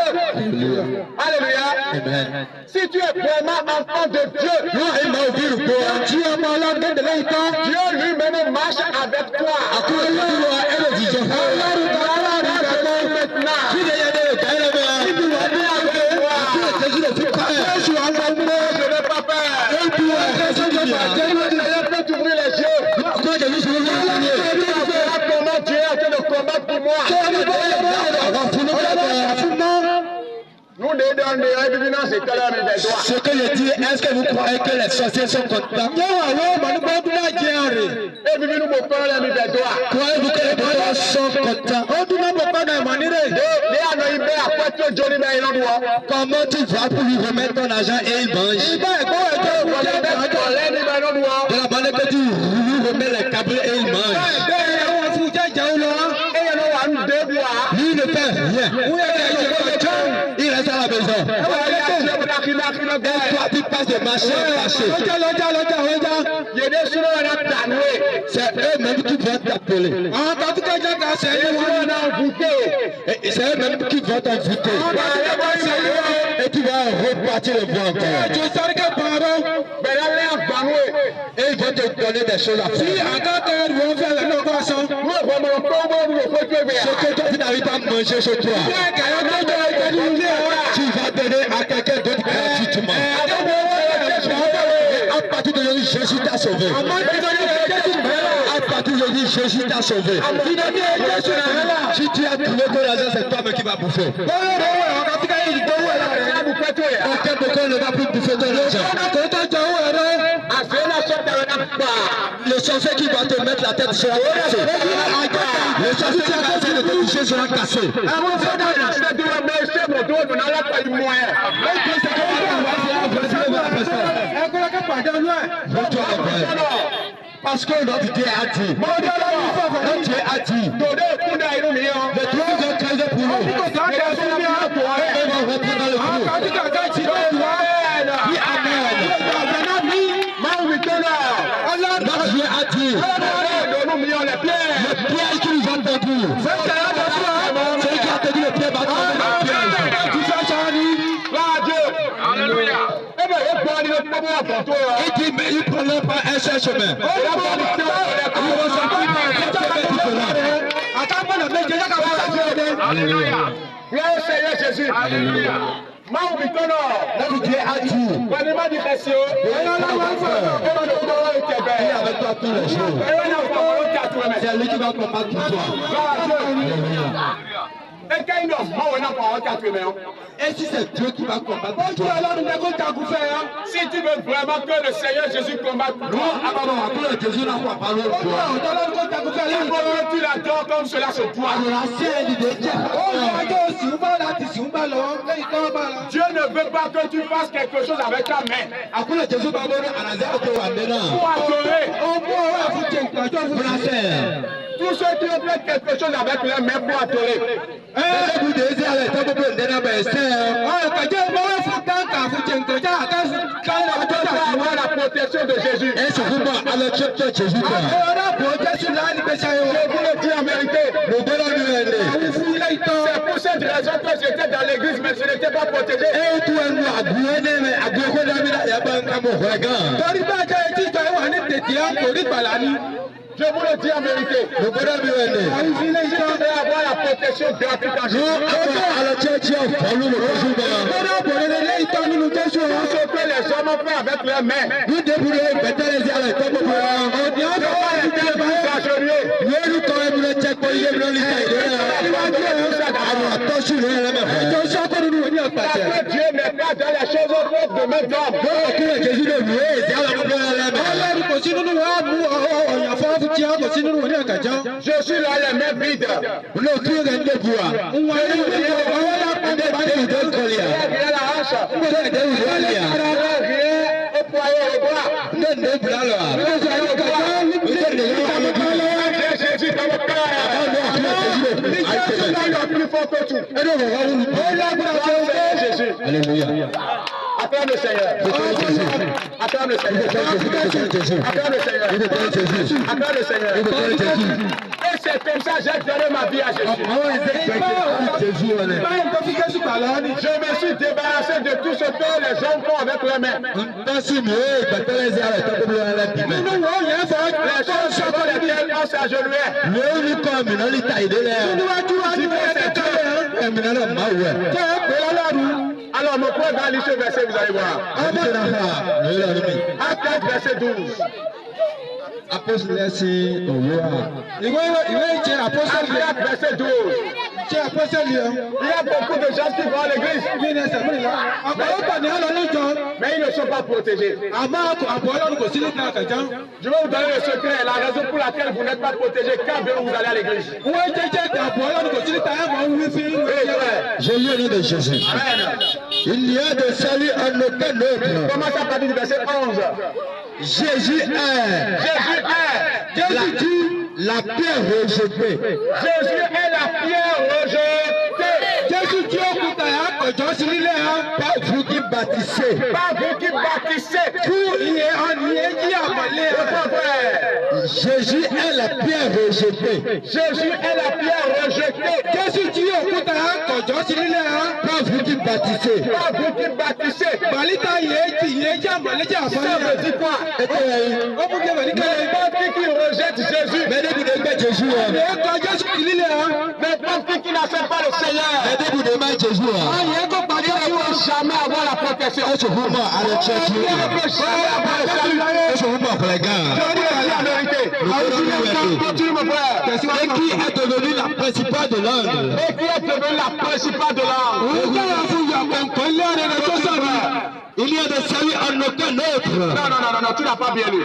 B: Alléluia.
A: Amen.
B: Si tu es vraiment enfant de Dieu, Dieu lui-même marche avec toi. Comment Dieu a fait le combat pour moi.
A: Ce que je dis, est-ce que vous croyez que les sorciers sont contents? Croyez-vous que les parents sont contents? Comment tu vas pour lui remettre ton argent et il mange? De la manière que tu lui remets les câbles et il mange. Lui ne fait rien. Il reste à la maison. Et toi, tu passes de marché en marché. C'est eux-mêmes qui vont t'appeler. Et c'est eux-mêmes qui vont t'inviter. Et tu vas repartir le bois encore. Et ils vont te donner des choses à faire. Ce que toi tu n'arrives pas à manger chez toi, tu vas donner à quelqu'un d'autre gratuitement. À partir d'aujourd'hui, Jésus t'a sauvé. À partir d'aujourd'hui, Jésus t'a sauvé. Si tu as trouvé que l'argent, c'est toi-même qui vas bouffer.
B: Aucun bocon ne va plus bouffer ton argent. Le sorcier qui va te mettre la tête sera cassé. Le sorcier qui va essayer de te toucher sera cassé. Parce que notre Dieu a dit. Notre Dieu a dit. Le trou est creusé pour nous. Et on va rentrer dans le trou. Dis Amen. Notre Dieu a dit. Le piège qui nous a tendu. Celui qui a tendu le pied va tomber dans le piège.
A: Alléluia.
B: Il dit, mais il ne prenait pas un seul chemin.
A: Alléluia.
B: Jésus.
A: Alléluia.
B: Notre Dieu a dit. Il est avec toi tous les jours. C'est lui qui va combattre pour toi. Alléluia. Et si c'est Dieu qui va combattre pour toi,
C: Si tu veux vraiment que le Seigneur Jésus combatte pour toi,
B: Jésus n'a pas parlé de toi.
C: tu l'adores comme cela se doit. Dieu ne veut pas que tu fasses quelque chose avec ta main. Pour adorer. Tous ceux qui ont fait quelque chose avec leurs mains pour adorer. Avoir la protection de Jésus.
B: Je vous
C: le dis en vérité. C'est pour cette raison que j'étais dans l'église, mais je n'étais pas protégé. Je vous le dis en vérité. Si tu veux avoir la protection gratuite en Jésus, ce que les hommes ont fait avec leurs mains. Dieu n'est pas dans les choses de main d'homme. Je suis là les mains vides.
B: Alléluia.
C: Acclame le Seigneur. Acclame le Seigneur. Acclame le Seigneur. Acclame le Seigneur. Et c'est comme ça que j'ai donné ma vie à Jésus. Je me suis débarrassé de tout ce que les hommes font avec leurs mains. Les choses sur lesquelles on s'agenouillait. Alors, mon frère va lire ce verset, vous allez voir. Acte verset 12.
B: Apôtre verset
C: 12. Il y a beaucoup de gens qui vont à l'église, mais ils ne sont pas protégés. Je vais vous donner le secret, la raison pour laquelle vous n'êtes pas protégés quand vous allez à l'église.
B: J'ai lu le nom de Jésus. Il n'y a de salut en aucun autre.
C: Commence à partir du verset 11.
B: Jésus est. Jésus dit la pierre rejetée.
C: Jésus est la pierre rejetée.
B: Jésus dit pas vous qui bâtissez.
C: Pas vous qui bâtissez.
B: Jésus est la pierre rejetée.
C: Jésus est la pierre rejetée.
B: Jésus dit pas vous qui bâtissez.
C: Pas vous qui bâtissez. Ça veut dire quoi? N'importe qui rejette Jésus.
B: Mais ne vous demandez pas Jésus.
C: N'importe qui n'accepte pas le Seigneur.
B: Mais ne vous demandez pas Jésus.
C: Il ne peut jamais avoir la protection.
B: Je vous mens à la church.
C: Il ne peut jamais avoir le salut.
B: Je vous mens pour les gars.
C: Je vous dis la vérité. Continue mon frère.
B: Et qui est devenu la principale de l'âme.
C: Et qui est devenu la principale de l'âme.
B: Il n'y a de salut en aucun autre.
C: Non, tu n'as pas bien lu.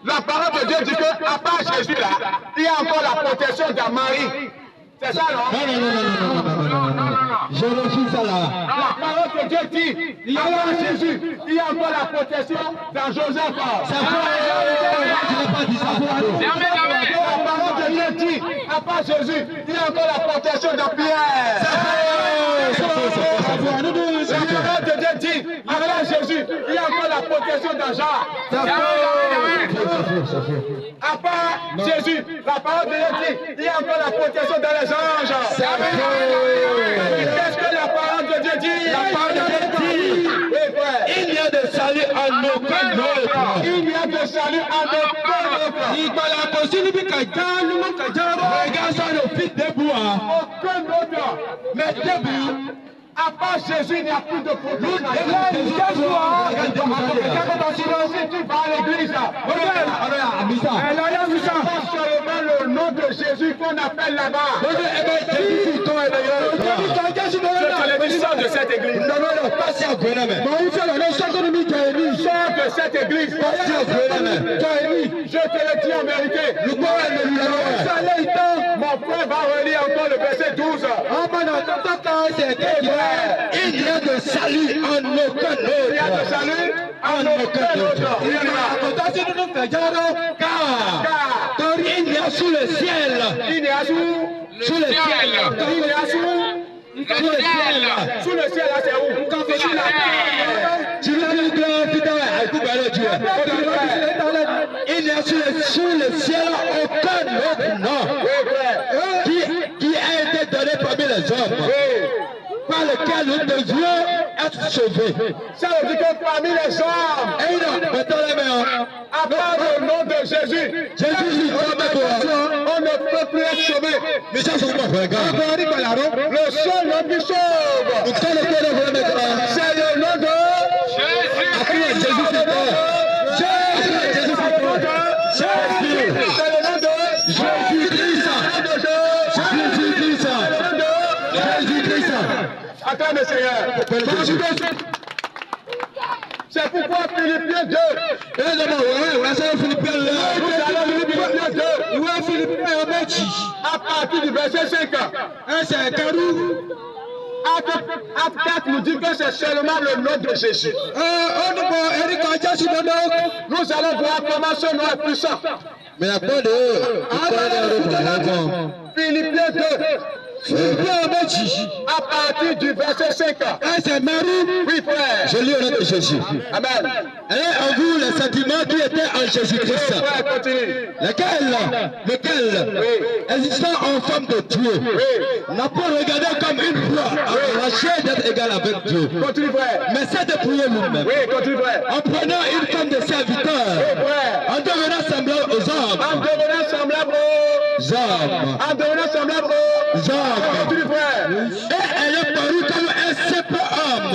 C: La parole de Dieu dit qu'à part Jésus là, il y a encore la protection de Marie. C'est ça, non?
B: Non. Je refuse ça là.
C: La parole de Dieu dit, il y a là Jésus, il y a encore la protection dans Joseph.
B: Ça tu n'as pas dit ça.
C: La parole de Dieu dit, à part Jésus, il y a encore la protection de Pierre. La parole de Dieu dit, à part Jésus, il y a encore la protection de Jean. À part Jésus, la parole de Dieu dit, il y a encore la protection dans les anges. Qu'est-ce que la parole de Dieu dit? La parole de Dieu dit, il n'y a de salut en aucun autre. Il n'y a de salut en aucun autre.
B: Regarde ça, le fils debout.
C: Aucun autre. Mais debout. À part Jésus, il n'y a plus de protection. Si tu vas à l'église, seulement le nom de Jésus qu'on appelle là-bas. Je te le dis, sors de cette église. Sors de cette église. Je te le dis en vérité. Mon frère va relire encore le verset 12.
B: Il n'y a de salut en aucun autre.
C: Il y a de salut en aucun autre.
B: Car il n'y a sous le ciel.
C: Il y a sous
B: Sous le ciel.
C: Il y a sous le ciel. Sous le ciel, là, c'est où? Sous la terre.
B: Il n'y a sous le ciel aucun autre nom qui a été donné parmi les hommes par lequel nous devions être sauvés.
C: Ça veut dire que parmi les hommes,
B: Et non, mettons les mains.
C: à part le nom de Jésus, on ne peut plus être sauvé.
B: Mais ça, c'est pas vrai, gars.
C: Le seul nom qui sauve, c'est le nom de Jésus.
B: Jésus, c'est toi.
C: C'est le nom de
B: Jésus-Christ.
C: Attends, mes seigneurs. C'est pourquoi Philippiens 2. Nous allons Philippiens 2. À partir du verset 5. Acte 4 nous dit que c'est seulement le nom de Jésus. Nous allons voir comment ce nom est puissant.
B: Mais la bonne
C: Philippiens 2. À partir du verset 5. Oui, frère.
B: Je lis au nom de Jésus.
C: Amen.
B: Et en vous le sentiment qui était en Jésus-Christ,
C: Frère, continue.
B: lequel, existant en forme de Dieu, n'a pas regardé comme une proie arrachée d'être égal avec Dieu,
C: Continue, frère.
B: mais s'est dépouillé lui-même,
C: Oui, continue, frère.
B: en prenant une forme de serviteur, en devenant semblable aux
C: En
B: hommes.
C: devenant semblable aux Continue, frère.
B: Et elle est parue comme un simple homme.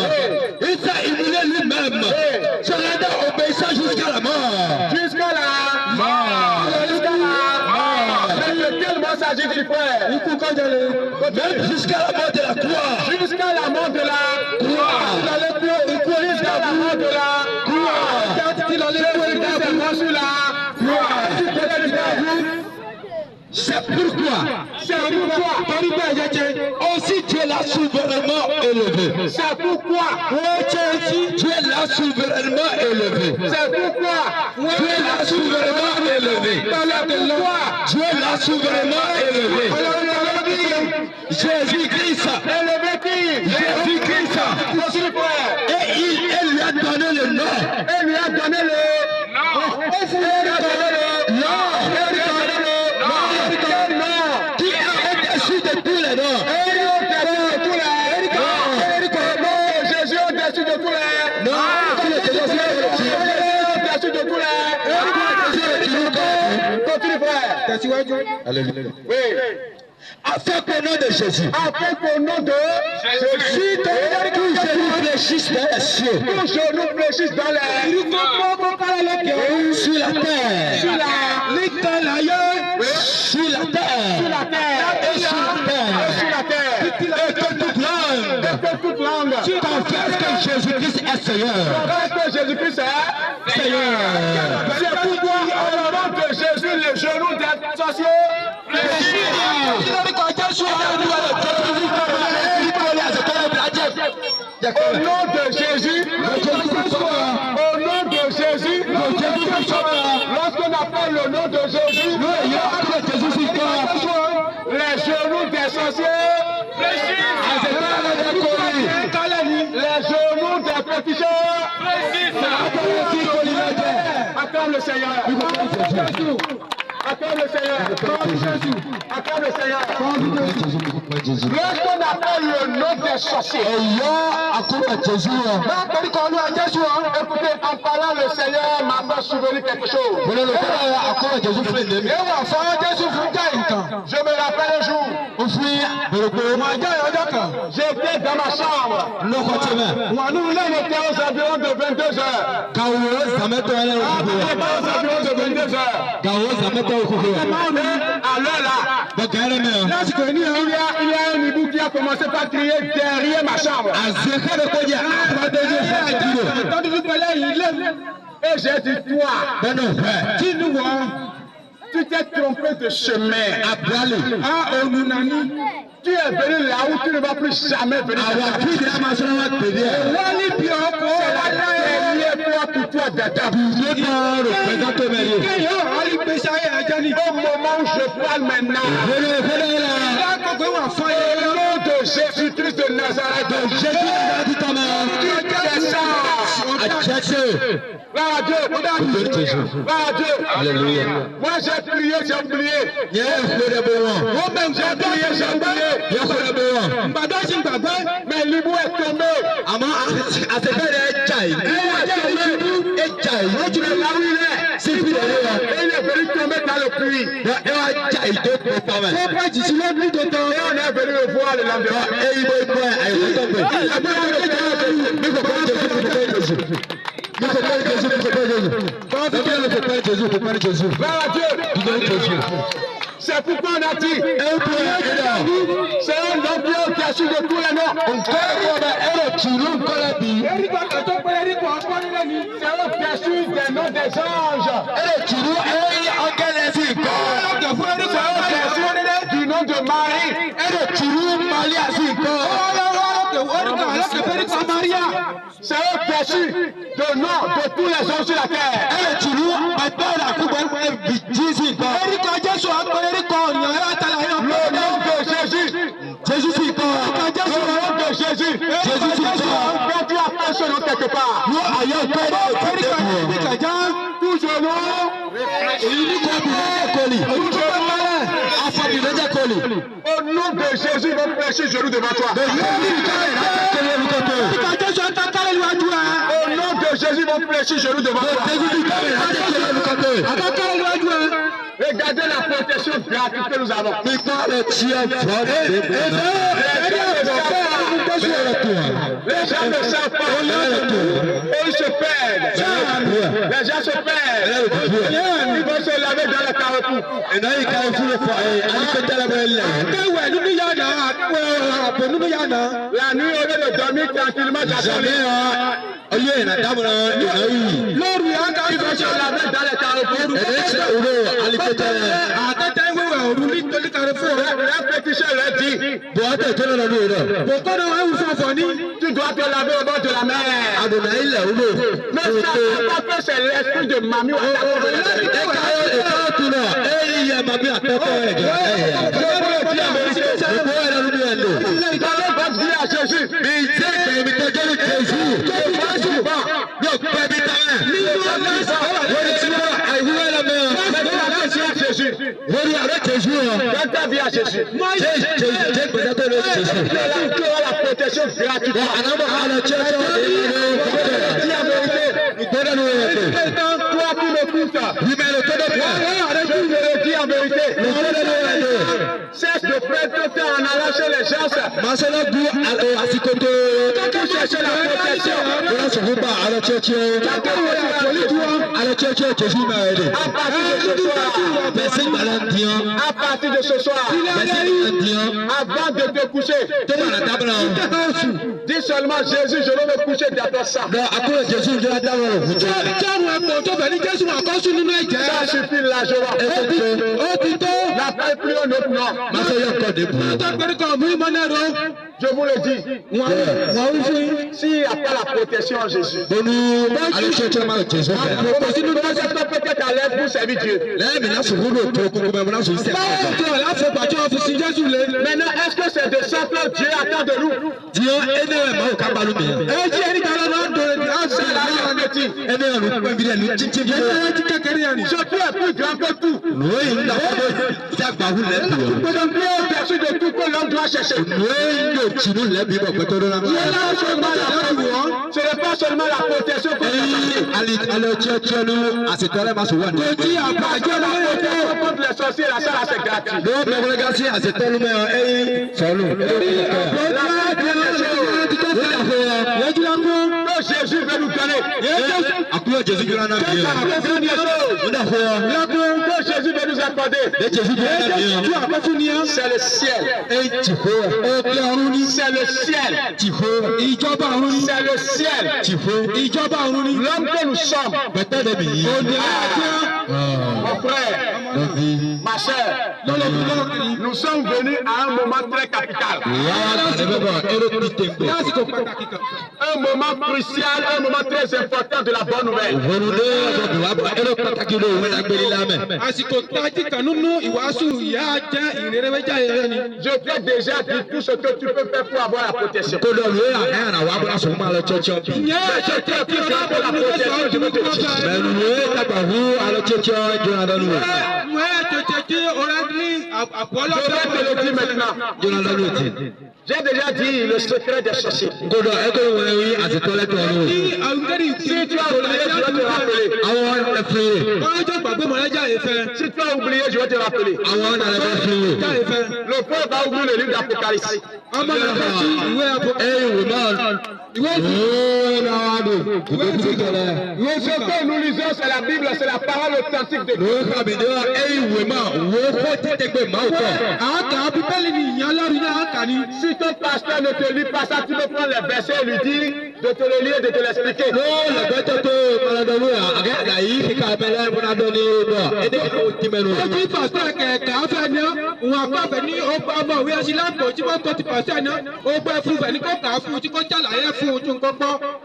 B: Il s'est humilié lui-même, se rendant obéissant jusqu'à la mort.
C: Jusqu'à la mort. Mais de quel mort s'agit-il, frère?
B: Même jusqu'à la mort de la croix.
C: Jusqu'à la mort de la
B: Croix.
C: Jusqu'à la mort de la sur la
B: C'est pourquoi aussi Dieu l'a souverainement élevé.
C: C'est pourquoi
B: Dieu l'a souverainement élevé.
C: C'est pourquoi
B: Dieu l'a souverainement élevé. Dieu l'a souverainement élevé. Jésus-Christ. Jésus-Christ. Et il lui a donné le nom.
C: Elle lui a donné le
B: Qui est au-dessus de tous les noms.
C: Jésus est au-dessus de tous les Continue, frère. Oui.
B: Afin qu'au nom de Jésus,
C: Afin qu'au nom de Jésus,
B: tous genoux fléchissent dans les cieux,
C: tous genoux fléchissent dans les
B: sur la terre,
C: sur la
B: sur la terre,
C: terre,
B: et sur la terre,
C: sur la terre.
B: et que toute langue
A: langue
C: que toute langue
A: confesse que Jésus-Christ est Seigneur.
C: confesse que Jésus-Christ est Seigneur. C'est pourquoi au nom de Jésus, les genoux des sorciers fléchissent. Au nom de Jésus, lorsqu'on appelle le nom de Jésus, les genoux des sorciers fléchissent. Les genoux des péticheurs fléchissent. Acclame le Seigneur. Acclame le Seigneur. Acclame le Seigneur. Lorsqu'on appelle le nom des sorciers, écoutez, en parlant le Seigneur m'a fait souvenir quelque chose. Je me rappelle un jour, j'étais dans ma chambre. On était aux environs de 22 heures. À l'heure là, il y a un hibou qui a commencé par crier derrière ma chambre. Et j'ai dit, toi, tu t'es trompé de chemin. Tu es venu là où tu ne vas plus jamais venir. C'est la dernière fois pour toi d'être. Au moment où je parle maintenant, au nom de Jésus-Christ de Nazareth, Alléluia. Moi j'ai prié, j'ai oublié. Moi-même j'ai prié, j'ai oublié. Mais l'hibou est tombé. Il est venu tomber dans le puits. Et on est venu le voir le lendemain. C'est pourquoi on a dit, c'est un homme qui a su de tous les noms. C'est un qui a su des noms des anges. Du nom de Marie. C'est un perçu de nom de tous les anges sur la terre. Le nom de Jésus. Le nom de Jésus. Quand tu as fait ce nom quelque part, tout genou, au nom de Jésus, va fléchir genou devant toi. Au nom de Jésus, va fléchir genou devant toi. Regardez la protection gratuite que nous avons. Les gens ne savent pas. Et ils se perdent. Les gens se perdent. Ils vont se laver dans le carrefour. La nuit, au lieu de dormir tranquillement, ils vont se laver dans le carrefour. La pétition leur dit, tu dois te laver au bord de la mer. Mais ça ne pas que c'est l'esprit de Mamie. La protection gratuite. Toi qui m'écoutes, je te le dis en vérité. Cesse de perdre ton temps en allant chez les gens. chercher la protection. À partir de ce soir, avant de te coucher, dis seulement Jésus, je vais me coucher d'après ça. Ça suffit largement. N'appelle plus un autre nom. Je vous le dis. S'il n'y a pas la protection en Jésus, peut-être à l'aide pour servir Dieu. Maintenant, est-ce que c'est de ça que Dieu attend de nous? Je suis plus grand que tout. Au-dessus de tout que l'homme doit chercher. Ce n'est pas seulement la protection que contre les sorciers, la salle c'est gratuit. Jésus veut nous donner. Que Jésus veut nous accorder. C'est le ciel. C'est le ciel. C'est le ciel. L'homme que nous sommes. Mon frère, ma soeur, nous sommes venus à un moment très capital. Un moment crucial, un moment très important de la bonne nouvelle. Je t'ai déjà dit tout ce que tu peux faire pour avoir la protection. Je vais te le dire maintenant. J'ai déjà dit le secret des sorciers. Si tu as oublié, je vais te rappeler. Si tu as oublié, je vais te rappeler. Le peuple a oublié le livre d'Apocalypse. Ce que nous lisons, c'est la Bible, c'est la parole authentique de Dieu. Si ton pasteur ne te lit pas ça, tu peux prendre les versets et lui dire de te le lire, de te l'expliquer.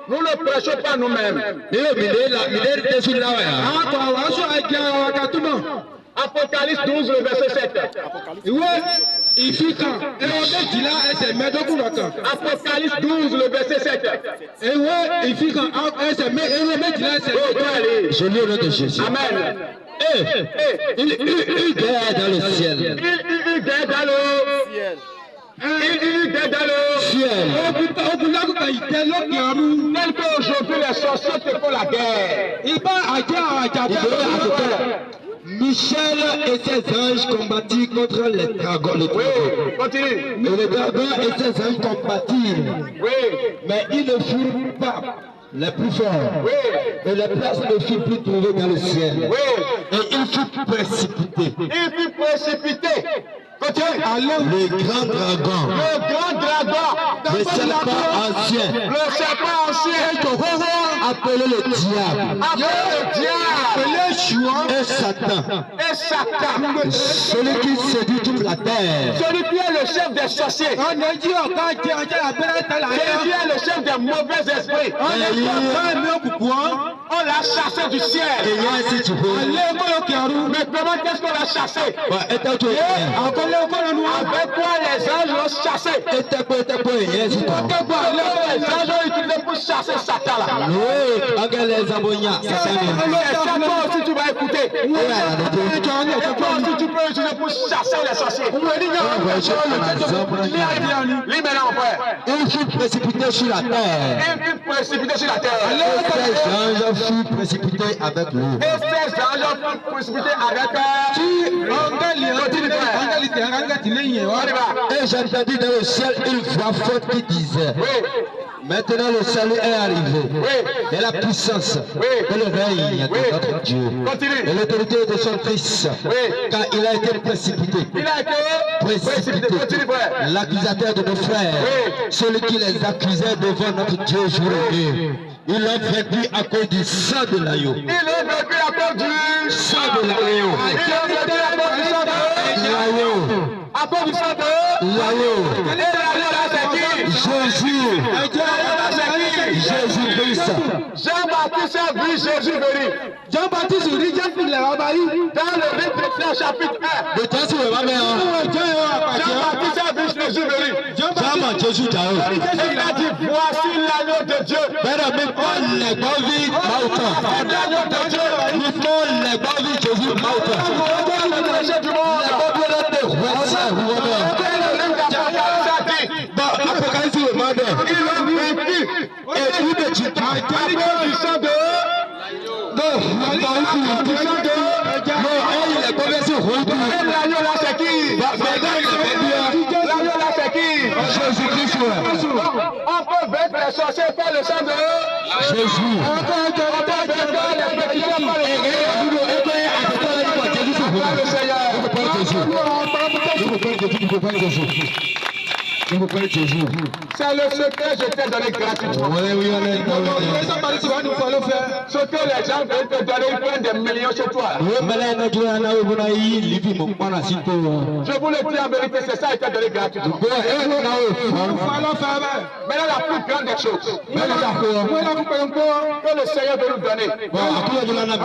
C: Nous ne prêchons pas nous-mêmes. Apocalypse 12, le verset 7. Apocalypse 12, le verset 7. Je lis au nom de Jésus. Amen. Il guère dans le ciel. Il guère dans le ciel. Tel qu'aujourd'hui les sorciers te font la guerre.
A: Michel et ses anges combattirent contre les dragons.
C: Oui, continue.
A: Les dragons et ses anges combattirent.
C: Oui.
A: Mais ils ne furent pas les plus forts.
C: Oui.
A: Et les places ne furent plus trouvées dans le ciel.
C: Oui.
A: Et il fut précipité. Le grand dragon. Le serpent ancien. Appelé le diable.
C: Appelé
A: et Satan. Celui qui séduit toute la terre.
C: Celui qui est le chef des sorciers. Celui qui est le chef des mauvais esprits. On l'a chassé du ciel. Mais comment est-ce qu'on l'a chassé? Avec quoi les anges l'ont chassé? Les anges ont utilisé pour chasser Satan là. Toi aussi tu vas écouter. Toi aussi tu peux utiliser pour chasser les sorciers. Lis maintenant frère.
A: Il fut précipité sur la terre.
C: Et
A: ces anges furent précipités avec lui. Et j'entendis dans le ciel une voix forte qui disait:
D: Maintenant le salut est arrivé.
C: Oui.
D: Et la puissance
C: Oui.
D: et le règne
C: Oui.
D: de notre Dieu.
C: Continue.
D: Et l'autorité de son Christ.
C: Oui.
D: Car il a été précipité.
C: Il a été précipité. Continue, frère.
D: L'accusateur de nos frères.
C: Oui.
D: Celui qui les accusait devant notre Dieu jour et nuit. Il l'a vaincu à cause du sang de l'agneau.
C: Il est vaincu à cause du
D: Sang de l'agneau.
C: Il est vaincu à cause du sang de
D: L'agneau.
C: À cause du sang de
D: L'agneau.
C: Et l'agneau là, c'est qui?
D: Jésus.
C: L'agneau là, c'est qui?
D: Jésus-Christ.
C: Jean-Baptiste a vu Jésus venir.
B: Jean-Baptiste dit
C: Dans le livre de Pierre, chapitre 1.
D: Le temps c'est vraiment
C: Jean-Baptiste a vu Jésus venir.
D: Jean Jésus Jao.
C: Et il a dit, voici l'agneau de Dieu.
D: Bẹ́ẹ̀ni mi kọ́ lẹ̀gbọ́n bí Máwùtọ̀.
C: L'agneau de Dieu.
D: Mi kọ́ lẹ̀gbọ́n bí Jésus Máwùtọ̀.
C: Le péché du monde.
D: Lẹ̀gbọ́n bí ló dé wẹ́sẹ̀ wọ́dọ̀.
C: Le livre d'Apocalypse a dit,
D: Bọ́ Apocalypse wò má dọ̀.
C: il a vaincu.
D: Èkú de jì ká.
C: À cause du sang de
D: Bọ́ Apocalypse
C: du sang de
D: Bọ́ ẹ̀yìn lẹ̀gbọ́n bí ẹ̀sìn wọ́dọ̀.
C: Et l'agneau là, c'est qui? L'agneau là, c'est qui?
D: Jésus Christ wẹ̀.
C: On peut vaincre les sorciers par le sang de
D: Jésus.
C: On peut vaincre les pécheurs par le C'est le secret, je t'ai donné gratuitement. Ce que les gens veulent te donner, ils prennent des millions chez toi. Je vous le dis en vérité, c'est ça qui t'a donné gratuitement. Maintenant, la plus grande des choses que le Seigneur veut nous donner, ce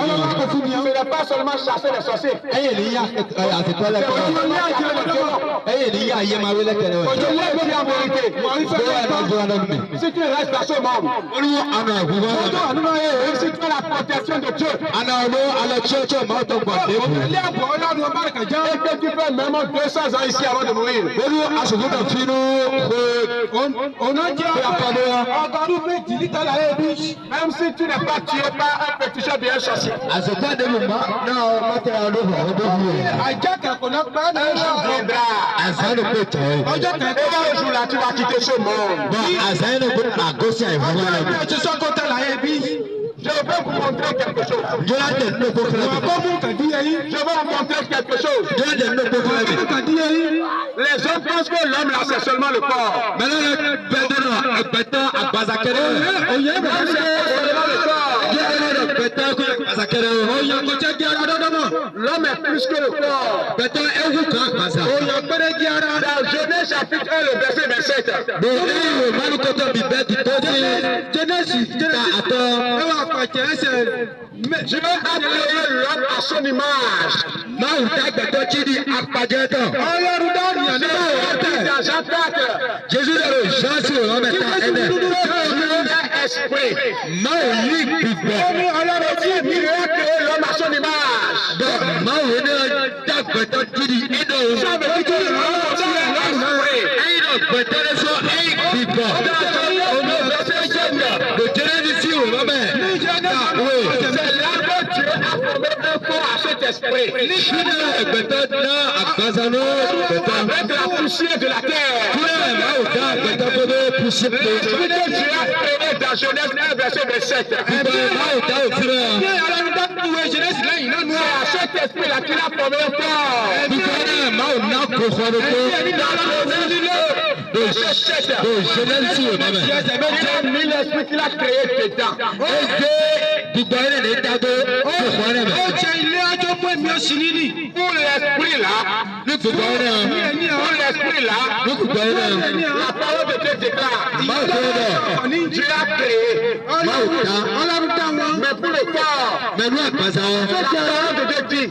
C: n'est pas seulement chasser les sorciers. Je l'ai dit en vérité. Si tu restes dans ce monde, si tu as la protection de Dieu, et que tu fais même 200 ans ici avant de mourir, même si tu n'es pas tué par un péticheur bien chassé, un jour viendra. Et un jour là, tu vas quitter ce monde. Je vais vous montrer quelque chose. Je vais vous montrer quelque chose. Les hommes pensent que l'homme là, c'est seulement le corps. L'homme est plus que le corps. Dans Genèse chapitre 1, le verset 27. Dieu a créé l'homme à son image. Dans Jean 4,
D: Jésus est le Jean sur l'homme est
C: esprit.
D: esprit.
C: Dieu a créé l'homme à son image. Ça veut dire que l'homme est esprit. Avec la poussière de la terre. Ce que Dieu a créé dans Genèse 1, verset 27. C'est à cet esprit-là qu'il a formé un corps. De Genèse 7. Il a mis l'esprit qu'il a créé dedans. Pour l'esprit là, la parole de Dieu déclare, Dieu a créé, mais pour le corps, la parole de Dieu dit,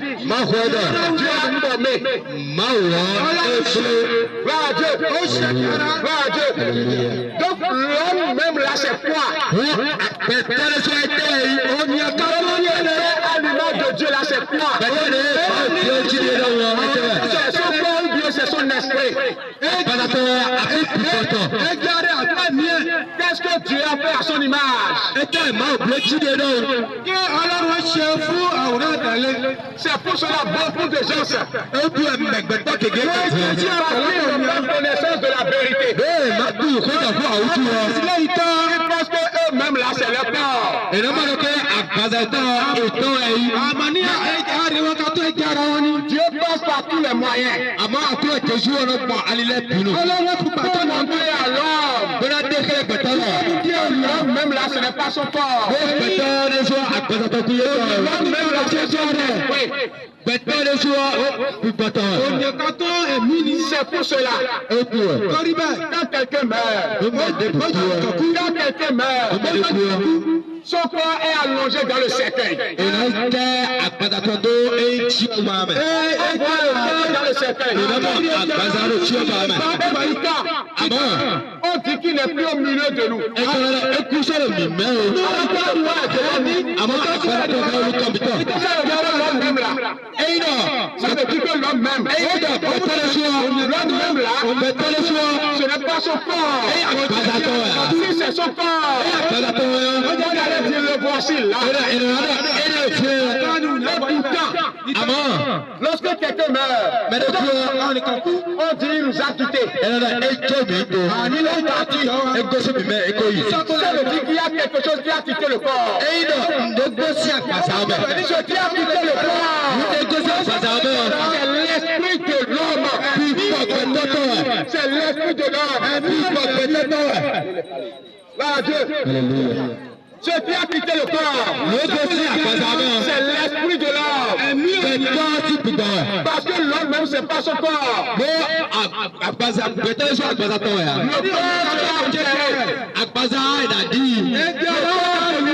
C: Dieu a formé. Gloire à Dieu. Donc l'homme même là c'est quoi? À l'image de Dieu là c'est quoi? C'est son corps ou bien c'est son esprit? Qu'est-ce que Dieu a fait à son image? C'est pour cela beaucoup de gens connaissance de la vérité. Dieu passe par tous les moyens. L'homme même là, ce n'est pas son corps. L'homme même là, c'est son corps. C'est pour cela. Quand quelqu'un meurt, son corps est allongé dans le cercueil. On voit le corps dans le cercueil. On dit qu'il n'est plus au milieu de nous. Ça veut dire que l'homme même, là, ce n'est pas son corps. Si c'est son corps, le voici là. Lorsque quelqu'un meurt, on dit il nous a quittés. Il est parti. Ça veut dire qu'il y a quelque chose qui a quitté le corps. Ce qui a quitté le corps, c'est l'esprit de l'homme. C'est l'esprit de l'homme. Dieu. Ce qui a quitté le corps, c'est l'esprit de l'homme. Parce que l'homme même, c'est pas son corps. Le corps sera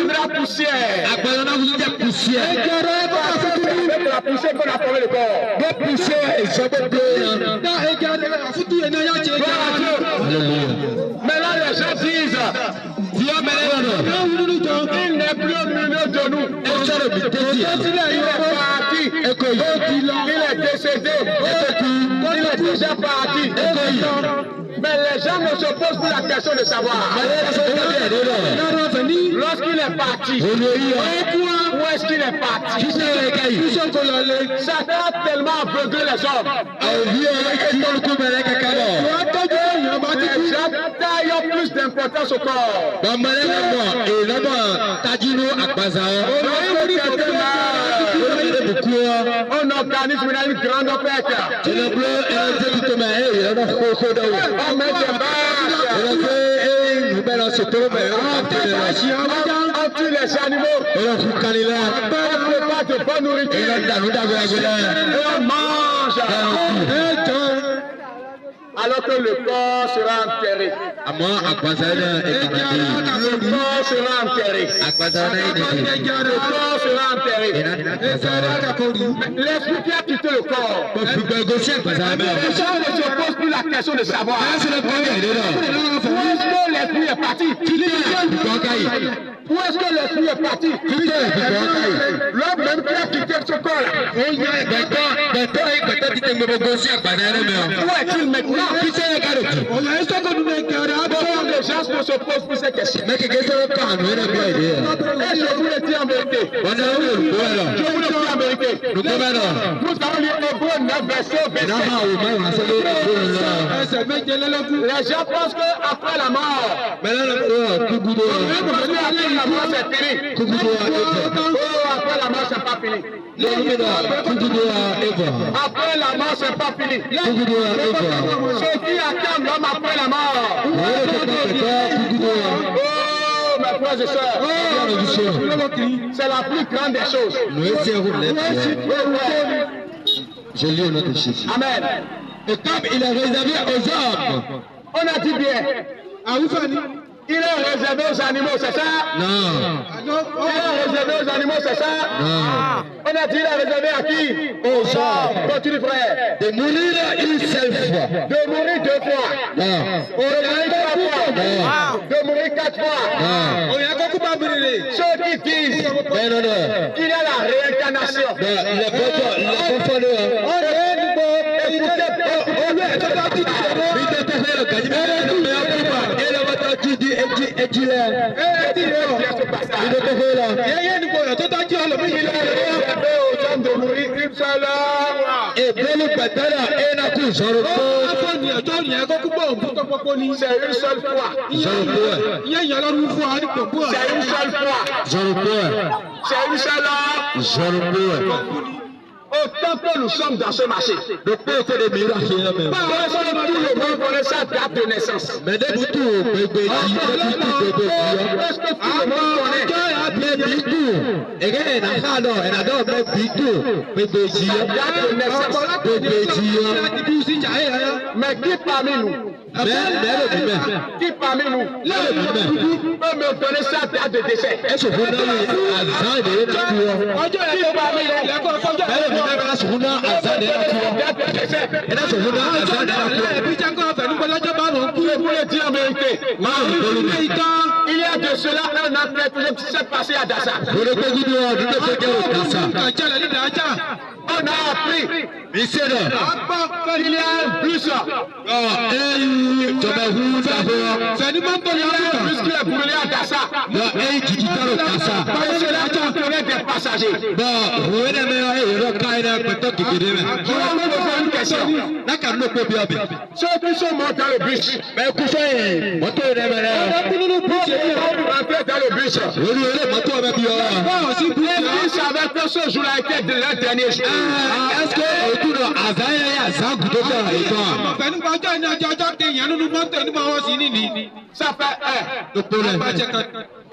C: la poussière. La poussière qu'on a formé le corps. Mais là, les gens disent, il n'est plus au milieu de nous. Il est parti. Il est décédé. Il est déjà parti. Mais les gens ne se posent plus la question de savoir. Lorsqu'il est parti, où est-ce qu'il est parti? Satan a tellement aveuglé les hommes. Les gens taillent plus d'importance au corps. On organise une grande fête. On met des bâches. On tue les animaux. On prépare de bonne nourriture. Et on mange. Alors que le corps sera enterré. Le corps sera enterré. Le corps sera enterré. L'esprit qui a quitté le corps. Les gens ne se posent plus la question de savoir. Où est-ce que l'esprit est parti? Où est-ce que l'esprit est parti? L'homme même qui a quitté ce corps-là. Où est-il maintenant? Beaucoup de gens ne se posent plus ces questions. Et je vous le dis en vérité. Je vous le dis en vérité. Nous avons lu Hébreux 9, verset 27. Les gens pensent qu'après la mort, après la mort c'est fini. Après la mort c'est pas fini. Après la mort c'est pas fini. Ceux qui attendent l'homme après la mort. Oh mes frères et sœurs, c'est la plus grande des choses.
D: Je lis au nom de Jésus.
C: Amen.
D: Et comme il est réservé aux hommes,
C: on a dit bien. Il est réservé aux animaux, c'est ça?
D: Non.
C: Il est réservé aux animaux, c'est ça?
D: Non.
C: On a dit il est réservé à qui? Aux hommes. Continue frère.
D: De mourir une seule fois.
C: De mourir 2 fois.
D: Non.
C: De mourir 3 fois.
D: Non.
C: De mourir 4 fois.
D: Non.
C: Ceux qui disent
D: Non.
C: qu'il y a la réincarnation.
D: Non, il est confondu.
C: C'est une seule fois.
B: C'est une seule heure. Autant que nous sommes dans ce marché.
D: Le peuple de miracles même.
B: Pas tout le monde connaît sa date de naissance.
D: Mais de tout, bébé,
B: Est-ce que tout le monde connaît?
D: mais bitou, et là, elle adore même bitou, bébé,
B: Date de naissance. Mais qui parmi nous? Qui parmi nous peut me donner sa date de décès? Qui parmi nous? Je voulais dire en vérité. Il y a de cela un an qui s'est passé à Dassa. On a appris qu'il y a un bus. Il y a un bus qui est brûlé à Dassa. Parce que là, tu connais des passagers. Je vais vous poser une question. Ceux qui sont morts dans le bus. On a rentré dans le bus. Ils savaient que ce jour-là était leur dernier jour.
D: Est-ce que
B: ça fait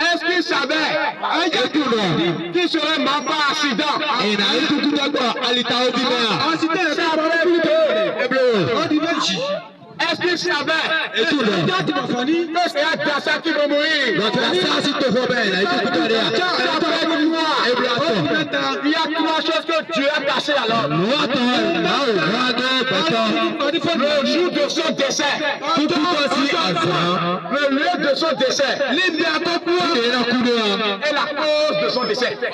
B: est-ce qu'ils savaient qu'ils seraient morts par accident? Est-ce qu'ils savaient que c'est à Dassa qui va mourir? Il y a 3 choses que Dieu a cassées alors. Le jour de son décès. Le lieu de son décès. Et la cause de son décès. C'est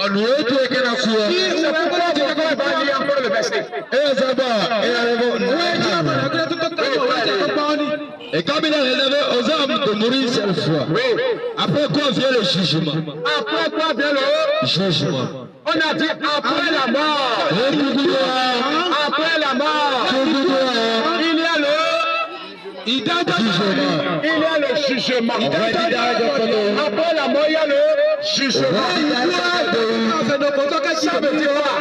B: pourquoi on va lire encore le verset.
D: Et comme il est réservé aux hommes de mourir cette fois, après quoi vient le jugement?
B: Après quoi vient le
D: jugement?
B: On a dit après la mort. Après la mort. Il y a le jugement. Après la mort, il y a le jugement. Ça veut dire quoi?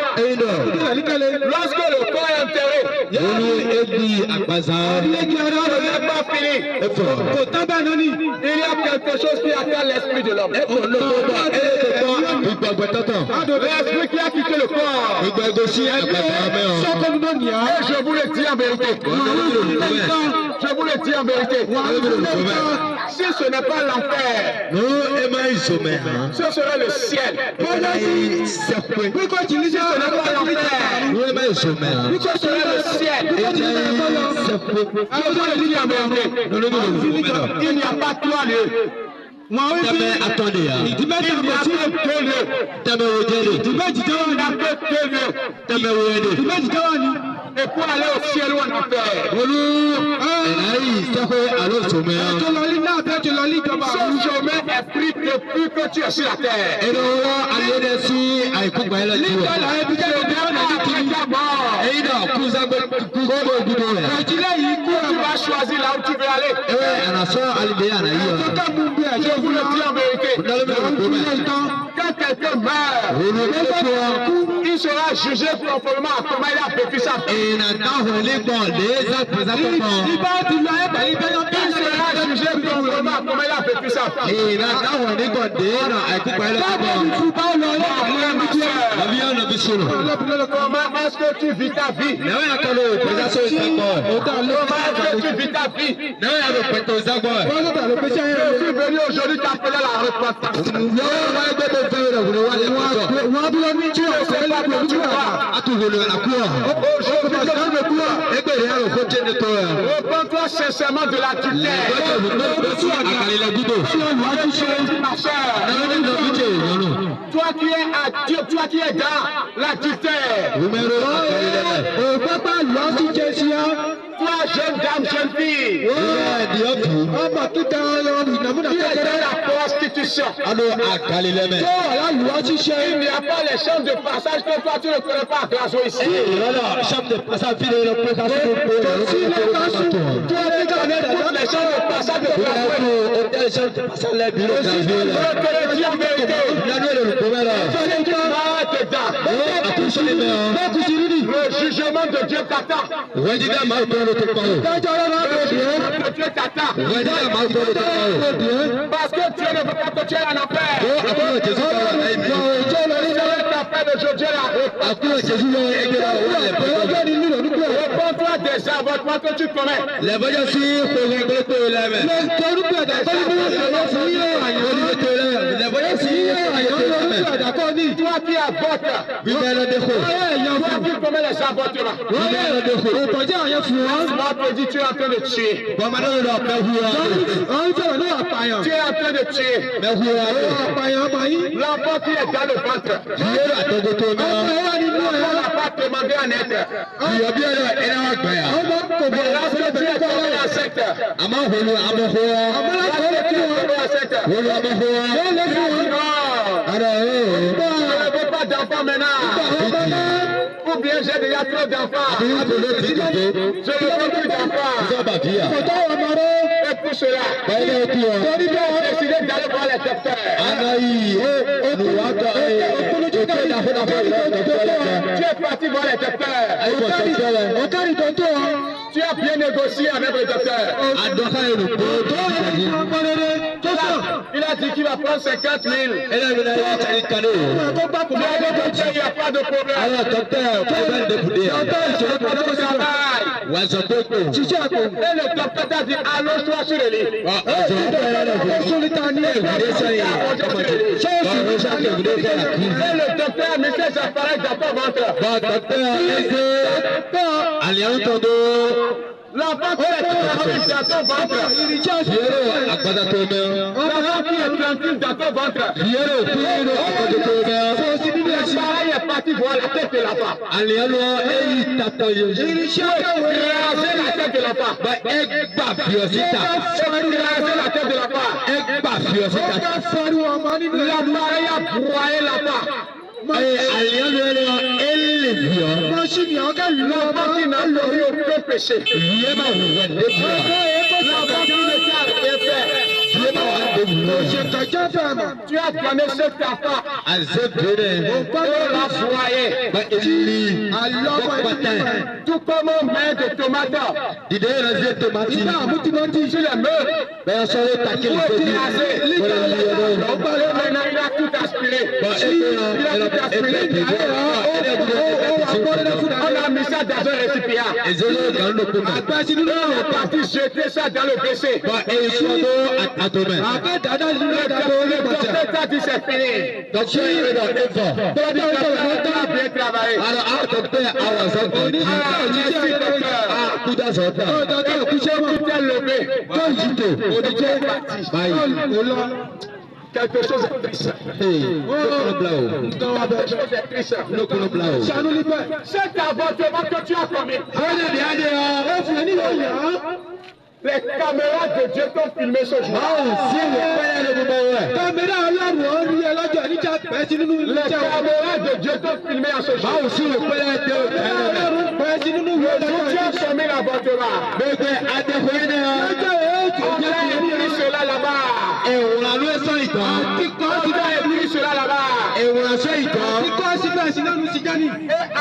B: Lorsque le corps est enterré, il n'est pas fini. Il y a quelque chose qui attend l'esprit de l'homme. L'esprit qui a quitté le corps. Et je vous le dis en vérité. Je vous le dis en vérité. Si ce n'est pas l'enfer, ce serait le ciel. Pourquoi tu dis ce n'est pas l'enfer? Ce serait le ciel. Je vous le dis en vérité. Il n'y a pas 3 lieux.
D: Attendez,
B: il n'y a que 2 lieux. Et pour aller au ciel ou en enfer. Ce chemin est pris depuis que tu es sur la terre. Tu vas choisir là où tu veux aller. Je vous le dis en vérité. Quand quelqu'un meurt, il sera jugé conformément à comment il a vécu sa vie. Il sera jugé conformément à comment il a vécu sa vie. Comment est-ce que tu vis ta vie? Comment est-ce que tu vis ta vie? Je suis venu aujourd'hui t'appeler la repentance. Repends-toi sincèrement de l'adultère. Toi qui es dans l'adultère. Toi, jeune dame, jeune fille, qui est dans la prostitution. Il n'y a pas les chambres de passage que toi tu ne connais pas à Glasgow ici. Toi qui connais toutes les chambres de passage l'ambassade de Brazil.
D: hôtel Jean passant les bureaux
B: Je te le dis en vérité. Le jugement de Dieu t'attend. Le jugement de Dieu t'attend. Parce que Dieu ne veut pas que tu aies un enfer. Aujourd'hui réponds-toi des avortements que tu commets. Toi qui avortes, toi qui commets les avortements, moi te dis tu es en train de tuer. Tu es en train de tuer. L'enfant qui est dans le ventre, l'enfant n'a pas demandé à naître. Mais lorsque tu es tombé en secte, je ne veux pas d'enfants maintenant. Ou bien j'ai déjà trop d'enfants. Je ne veux plus d'enfants. Et pour cela, j'ai décidé d'aller voir les docteurs. Tu es parti voir les docteurs. Tu as bien négocié avec le docteur. Il a dit qu'il va prendre 50 000. Il n'y a pas de problème. Et le docteur t'a dit allonge-toi sur le lit. Et le docteur a mis ses appareils dans ton ventre. L'enfant qui est dans ton ventre. L'enfant qui est tranquille dans ton ventre. L'appareil est parti voir la tête de l'enfant. Il écrasé la tête de l'enfant. L'appareil a broyé l'enfant. L'enfant qui n'a commis aucun péché. L'enfant qui ne t'a rien fait. Tu as donné cet enfant au l'a foyer. Tout comme on met de tomates. Tu les meurs. Maintenant il a tout aspiré. On a mis ça dans un récipient. On est parti jeter ça dans le WC. Le docteur t'a dit c'est fini. Tu as bien travaillé. Quelque chose est triste. Ça nous libère. Cet avortement que tu as commis. Les caméras de Dieu t'ont filmé ce jour. Les caméras de Dieu t'ont filmé en ce jour. Tu as commis l'avortement. On a écrit cela là-bas. On a écrit cela là-bas. Et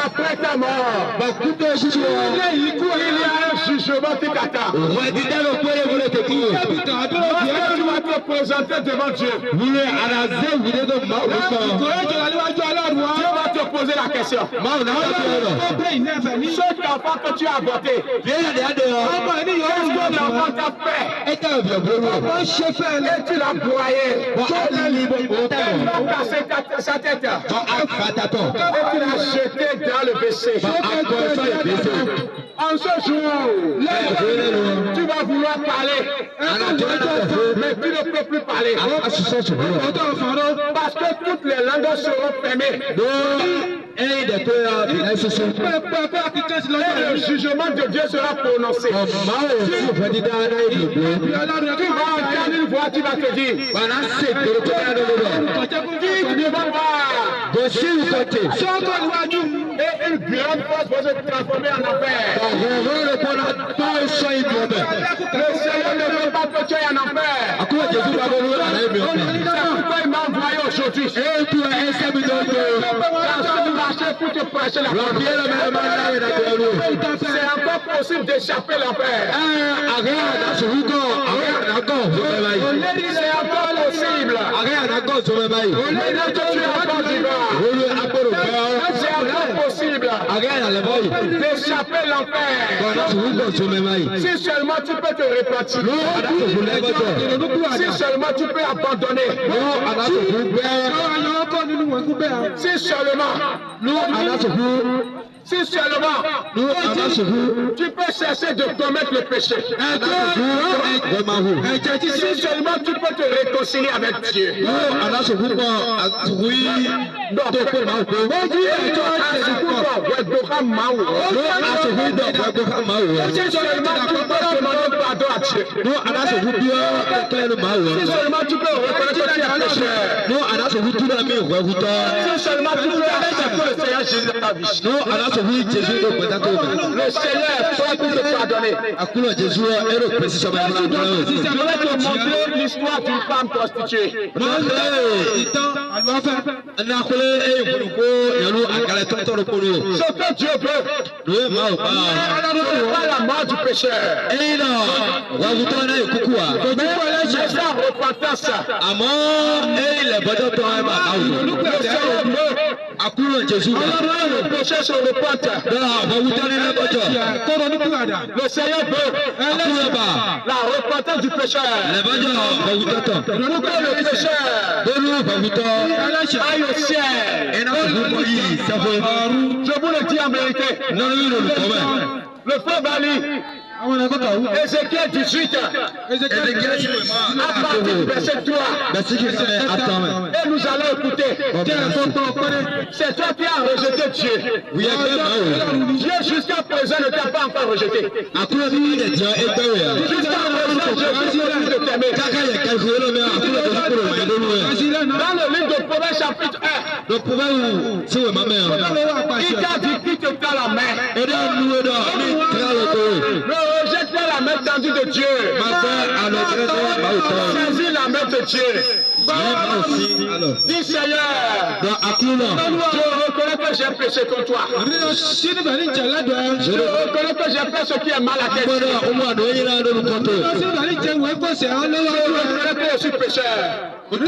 B: après ta mort, il y a un jugement qui t'attend. Lorsque tu vas te présenter devant Dieu, Dieu va te poser la question. Cet enfant que tu as avorté, qu'est-ce que l'enfant t'a fait? Et tu l'as broyé. Tu as cassé sa tête. Et tu l'as jeté dans le WC. En ce jour, tu vas vouloir parler, mais tu ne peux plus parler. Parce que toutes les langues seront fermées. Et le jugement de Dieu sera prononcé. Tu vas entendre une voix qui va te dire, tu ne vas pas. Et une grande force va se transformer en enfer. Le Seigneur ne veut pas que tu aies aujourd'hui. C'est encore possible d'échapper l'enfer. C'est encore possible. C'est encore possible d'échapper l'enfer. Si seulement tu peux te repentir. Si seulement tu peux abandonner. Si seulement tu peux cesser de commettre le péché. Si seulement tu peux te réconcilier avec Dieu. Si seulement tu peux demander pardon à Dieu. Si seulement tu peux reconnaître que tu es pécheur. Si seulement tu peux accepter le Seigneur Jésus dans ta vie. Le Seigneur est prêt pour te pardonner. Je voudrais te montrer l'histoire d'une femme prostituée. Ce que Dieu veut, ce n'est pas la mort du pécheur. Mais sa repentance. Le péché se repente. Le Seigneur veut la repentance du pécheur. Pour que le pécheur aille au ciel. Je vous le dis en vérité. Le frère Bali, Ézéchiel 18, à partir du verset 3, et nous allons écouter. C'est toi qui as rejeté Dieu. Dieu jusqu'à présent ne t'a pas encore rejeté. Jusqu'à présent, Dieu continue de t'aimer. Dans le livre de Proverbes chapitre 1, il t'a dit qu'il te tend la main. Ne rejette pas la main tendue de Dieu. Saisis la main de Dieu. Dis Seigneur, je reconnais que j'ai péché contre toi. Je reconnais que j'ai fait ce qui est mal à tes yeux. Je reconnais que je suis pécheur. Mais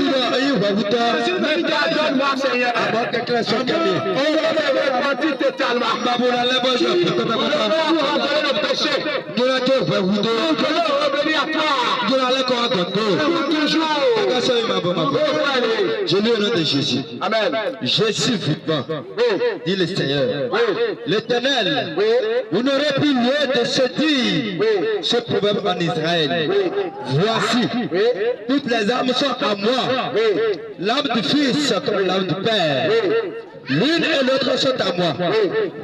B: pardonne-moi Seigneur. On va me repentir totalement. Je veux abandonner le péché. Je veux revenir à toi. Pour toujours.
D: Je lis au nom de Jésus.
B: Amen.
D: Je suis vivant, dit le Seigneur. L'Éternel, vous n'aurez plus lieu de se dire ce proverbe en Israël. Voici, toutes les âmes sont à moi. L'âme du Fils comme l'âme du Père. L'une et l'autre sont à moi.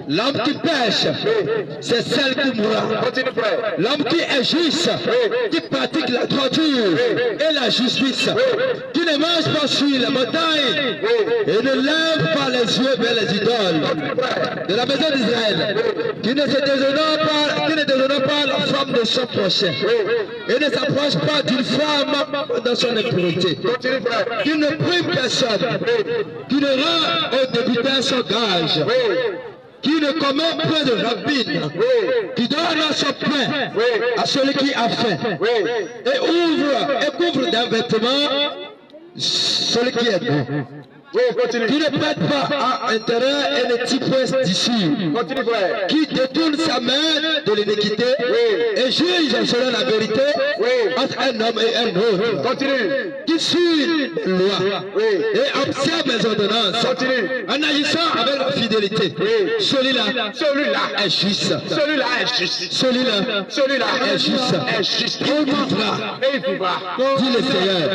D: L'homme qui pêche, c'est celle qui mourra. L'homme qui est juste, qui pratique la droiture et la justice, qui ne mange pas sur les montagnes et ne lève pas les yeux vers les idoles de la maison d'Israël, qui ne déshonore pas la femme de son prochain et ne s'approche pas d'une femme dans son impureté, qui ne prie personne, qui ne rend au débutant son gage, qui ne commet point de rapine, qui donne son pain à celui qui a faim, et couvre d'un vêtement celui qui est bon. Qui ne prête pas à intérêt et ne tire point d'ici, qui détourne sa main de l'iniquité et juge selon la vérité entre un homme et un autre, qui suit les lois et observe les ordonnances en agissant avec la fidélité. Celui-là est juste. Celui-là est juste. Il vivra. Dit le Seigneur.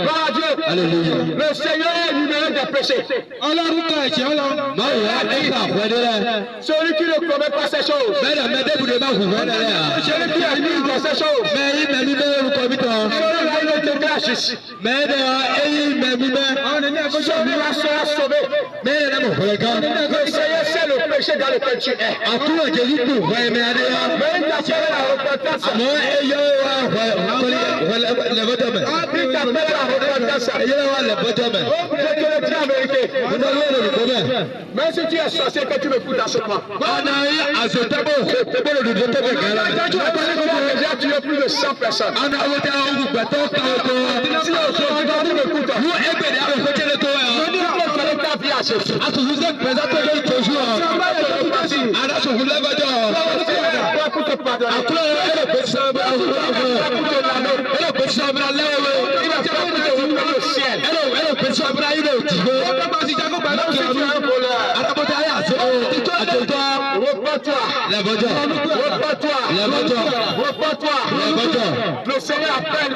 D: Alléluia.
B: Le Seigneur est libéré des péchés. Celui qui ne commet pas ces choses. Celui qui est libre de ces choses. Celui-là il ne te cache. Celui-là sera sauvé. Le Seigneur sait le péché dans lequel tu es. Mais il t'appelle à la repentance. Il t'appelle à la repentance. Je te le dis en vérité. Même si tu es sorcier que tu m'écoutes en ce moment. Tu as tué plus de 100 personnes. Si tu m'écoutes, ta vie à Jésus. Pour te pardonner. Le ciel. Le Seigneur appelle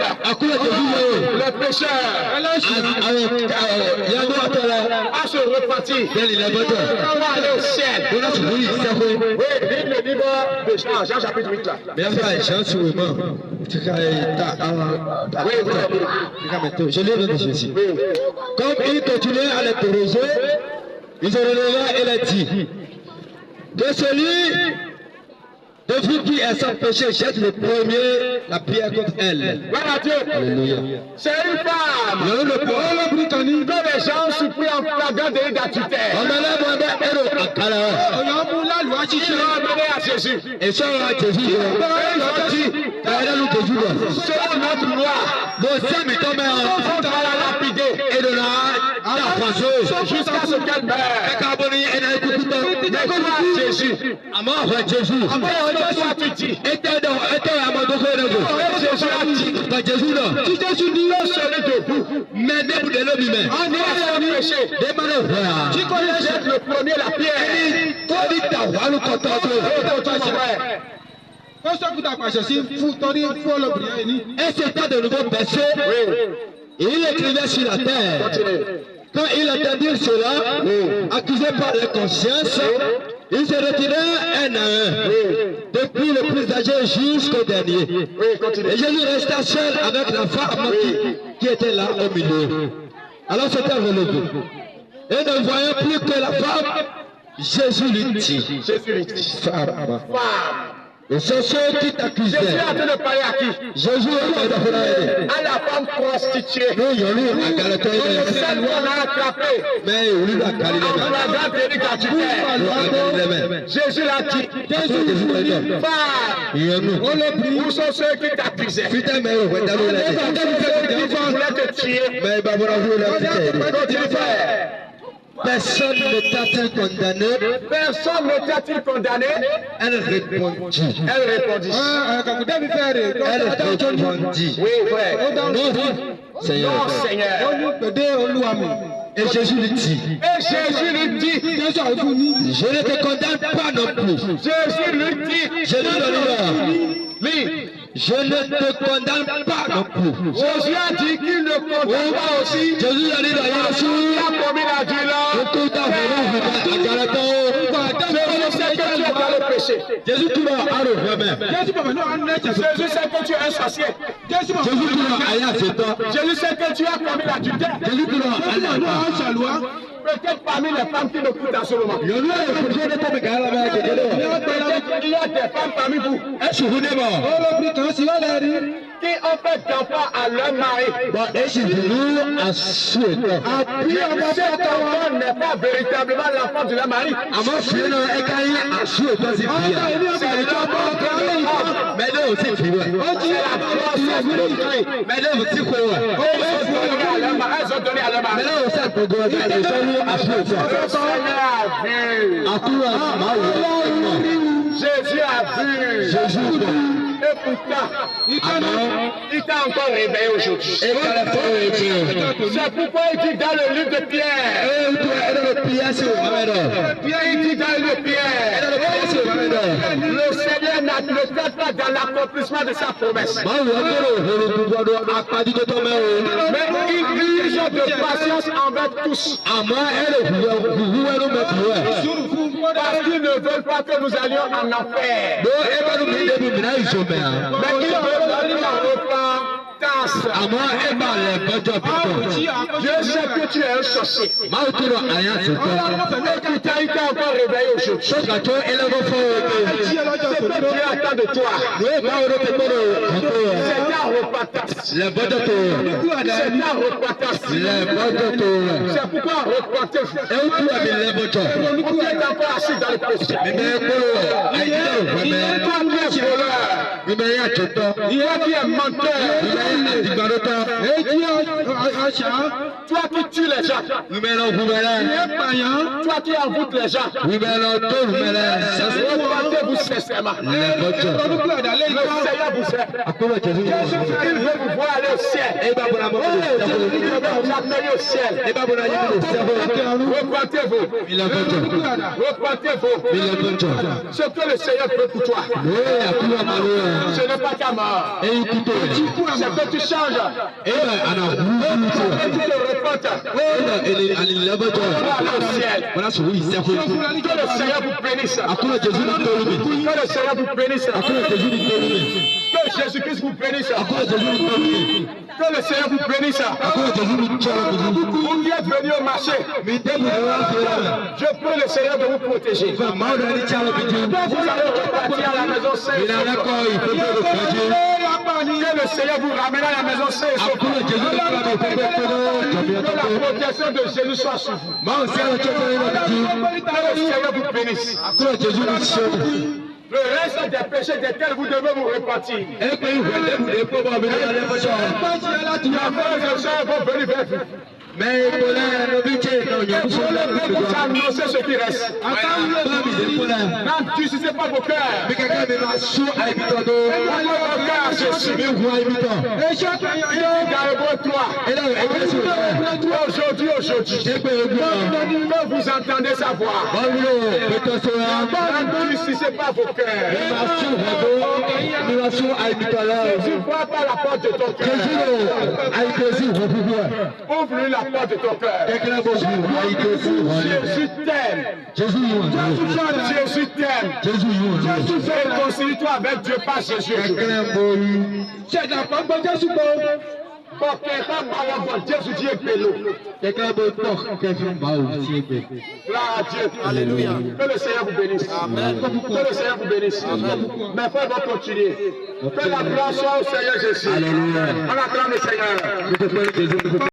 B: les pécheurs à se repentir. On va aller au ciel. Oui, le livre de Jean chapitre 8 là.
D: Je l'ai donné Jésus. Comme il continuait à l'interroger, il se releva et l'a dit que celui de vous qui est sans péché jette le premier la pierre contre elle.
B: Voilà Dieu.
D: Alléluia.
B: C'est une femme. Que les gens surpris en flagrant délit d'adultère. Ils l'ont amené à Jésus.
D: Et ça à Jésus.
B: Ils ont dit, selon notre loi, on va la lapider.
D: Et de là,
B: jusqu'à ce qu'elle meure. Mais toi, Jésus,
D: Jésus.
B: toi, tu dis, Jésus a dit, celui de vous, on est sans péché. Tu connais le premier, la pierre.
D: Et c'était de nouveau péché. Et il écrivait sur la terre. Quand il entendit cela, accusé par la conscience, il se retira un à un, depuis le plus âgé jusqu'au dernier. Et Jésus resta seul avec la femme qui était là au milieu. Alors c'était relevé. Et ne voyant plus que la femme, Jésus lui dit, femme, et c'est ceux qui t'accusaient.
B: Jésus a train de parler à qui?
D: Jésus
B: à la femme prostituée. Celle qu'on a attrapée. En flagrant délit d'adultère. Jésus l'a dit. Femme, où sont ceux qui t'accusaient? Ceux qui voulaient te tuer. Continue faire.
D: Personne ne t'a-t-il condamné?
B: Personne ne t'a-t-il condamné?
D: Elle répondit.
B: Oui, frère.
D: Non, Seigneur.
B: Non, Seigneur.
D: Et Jésus lui dit. Je ne te condamne pas non plus.
B: Jésus lui dit.
D: Je ne te condamne pas non plus.
B: Jésus a dit qu'il ne condamne pas aussi.
D: Jésus a dit
B: Il a commis Jésus sait que tu es dans le péché.
D: Jésus tu vas
B: Jésus sait que tu es un sorcier.
D: Jésus
B: sait que tu as commis l'adultère. Peut-être parmi les femmes qui m'écoutent en ce moment. Peut-être il y a des femmes parmi vous qui ont fait d'enfants à leur mari.
D: Cet
B: enfant n'est pas véritablement l'enfant de leur mari. C'est elles ont donné à leur mari. Jésus a vu. Et pourtant, il t'a encore réveillé aujourd'hui. C'est pourquoi il dit dans le livre de Pierre. Il dit dans le livre de Pierre. Le Seigneur ne traite pas dans l'accomplissement de sa promesse. Mais il use de patience envers tous. Parce qu'ils ne veulent pas que nous allions en enfer. Mais ils veulent la repentance. Dieu sait que tu es un sorcier. Et pourtant, il t'a encore réveillé aujourd'hui. C'est que Dieu attend de toi. C'est ta repentance. repentance.
D: Le bon docteur.
B: C'est la repentance.
D: Le bon docteur.
B: C'est pourquoi repentez-vous.
D: Et où tu as mis le bon docteur?
B: Vous êtes encore assis dans le péché.
D: Mais
B: Il y a toi qui es voleur. Il y a qui est menteur. Toi qui tues les gens. Il est païen. Toi qui envoûtes les gens. Repentez-vous sincèrement. Le Seigneur vous aime. Il veut vous voir aller au ciel. Il veut vous amener au ciel. Repentez-vous. Repentez-vous. Ce que le Seigneur veut pour toi. Ce n'est pas ta mort. C'est que tu changes. Et tu te repentes. Que le Seigneur vous bénisse. Que le Seigneur vous bénisse. Que Jésus-Christ vous bénisse. Que le Seigneur vous bénisse. Vous qui êtes venus au marché, je prie le Seigneur de vous protéger. Vous allez repartir à la maison saine. Que le Seigneur vous ramène à la maison saine. Que la protection de Jésus soit sur vous. Que le Seigneur vous bénisse. Le reste des péchés desquels vous devez vous repentir. Les frères vont venir vers vous. Mais vous annoncez ce qui reste. N'endurcissez pas vos cœurs. Aujourd'hui, que vous entendez sa voix. N'endurcissez pas vos cœurs. Jésus voit par la porte de ton cœur. Ouvre-lui la porte de ton cœur. Jésus t'aime. Jésus t'aime. Réconcilie-toi avec Dieu par Jésus. Alléluia. Que le Seigneur vous bénisse. Que le Seigneur vous bénisse. Mes frères vont continuer. Que la gloire soit au Seigneur Jésus. On acclame le Seigneur.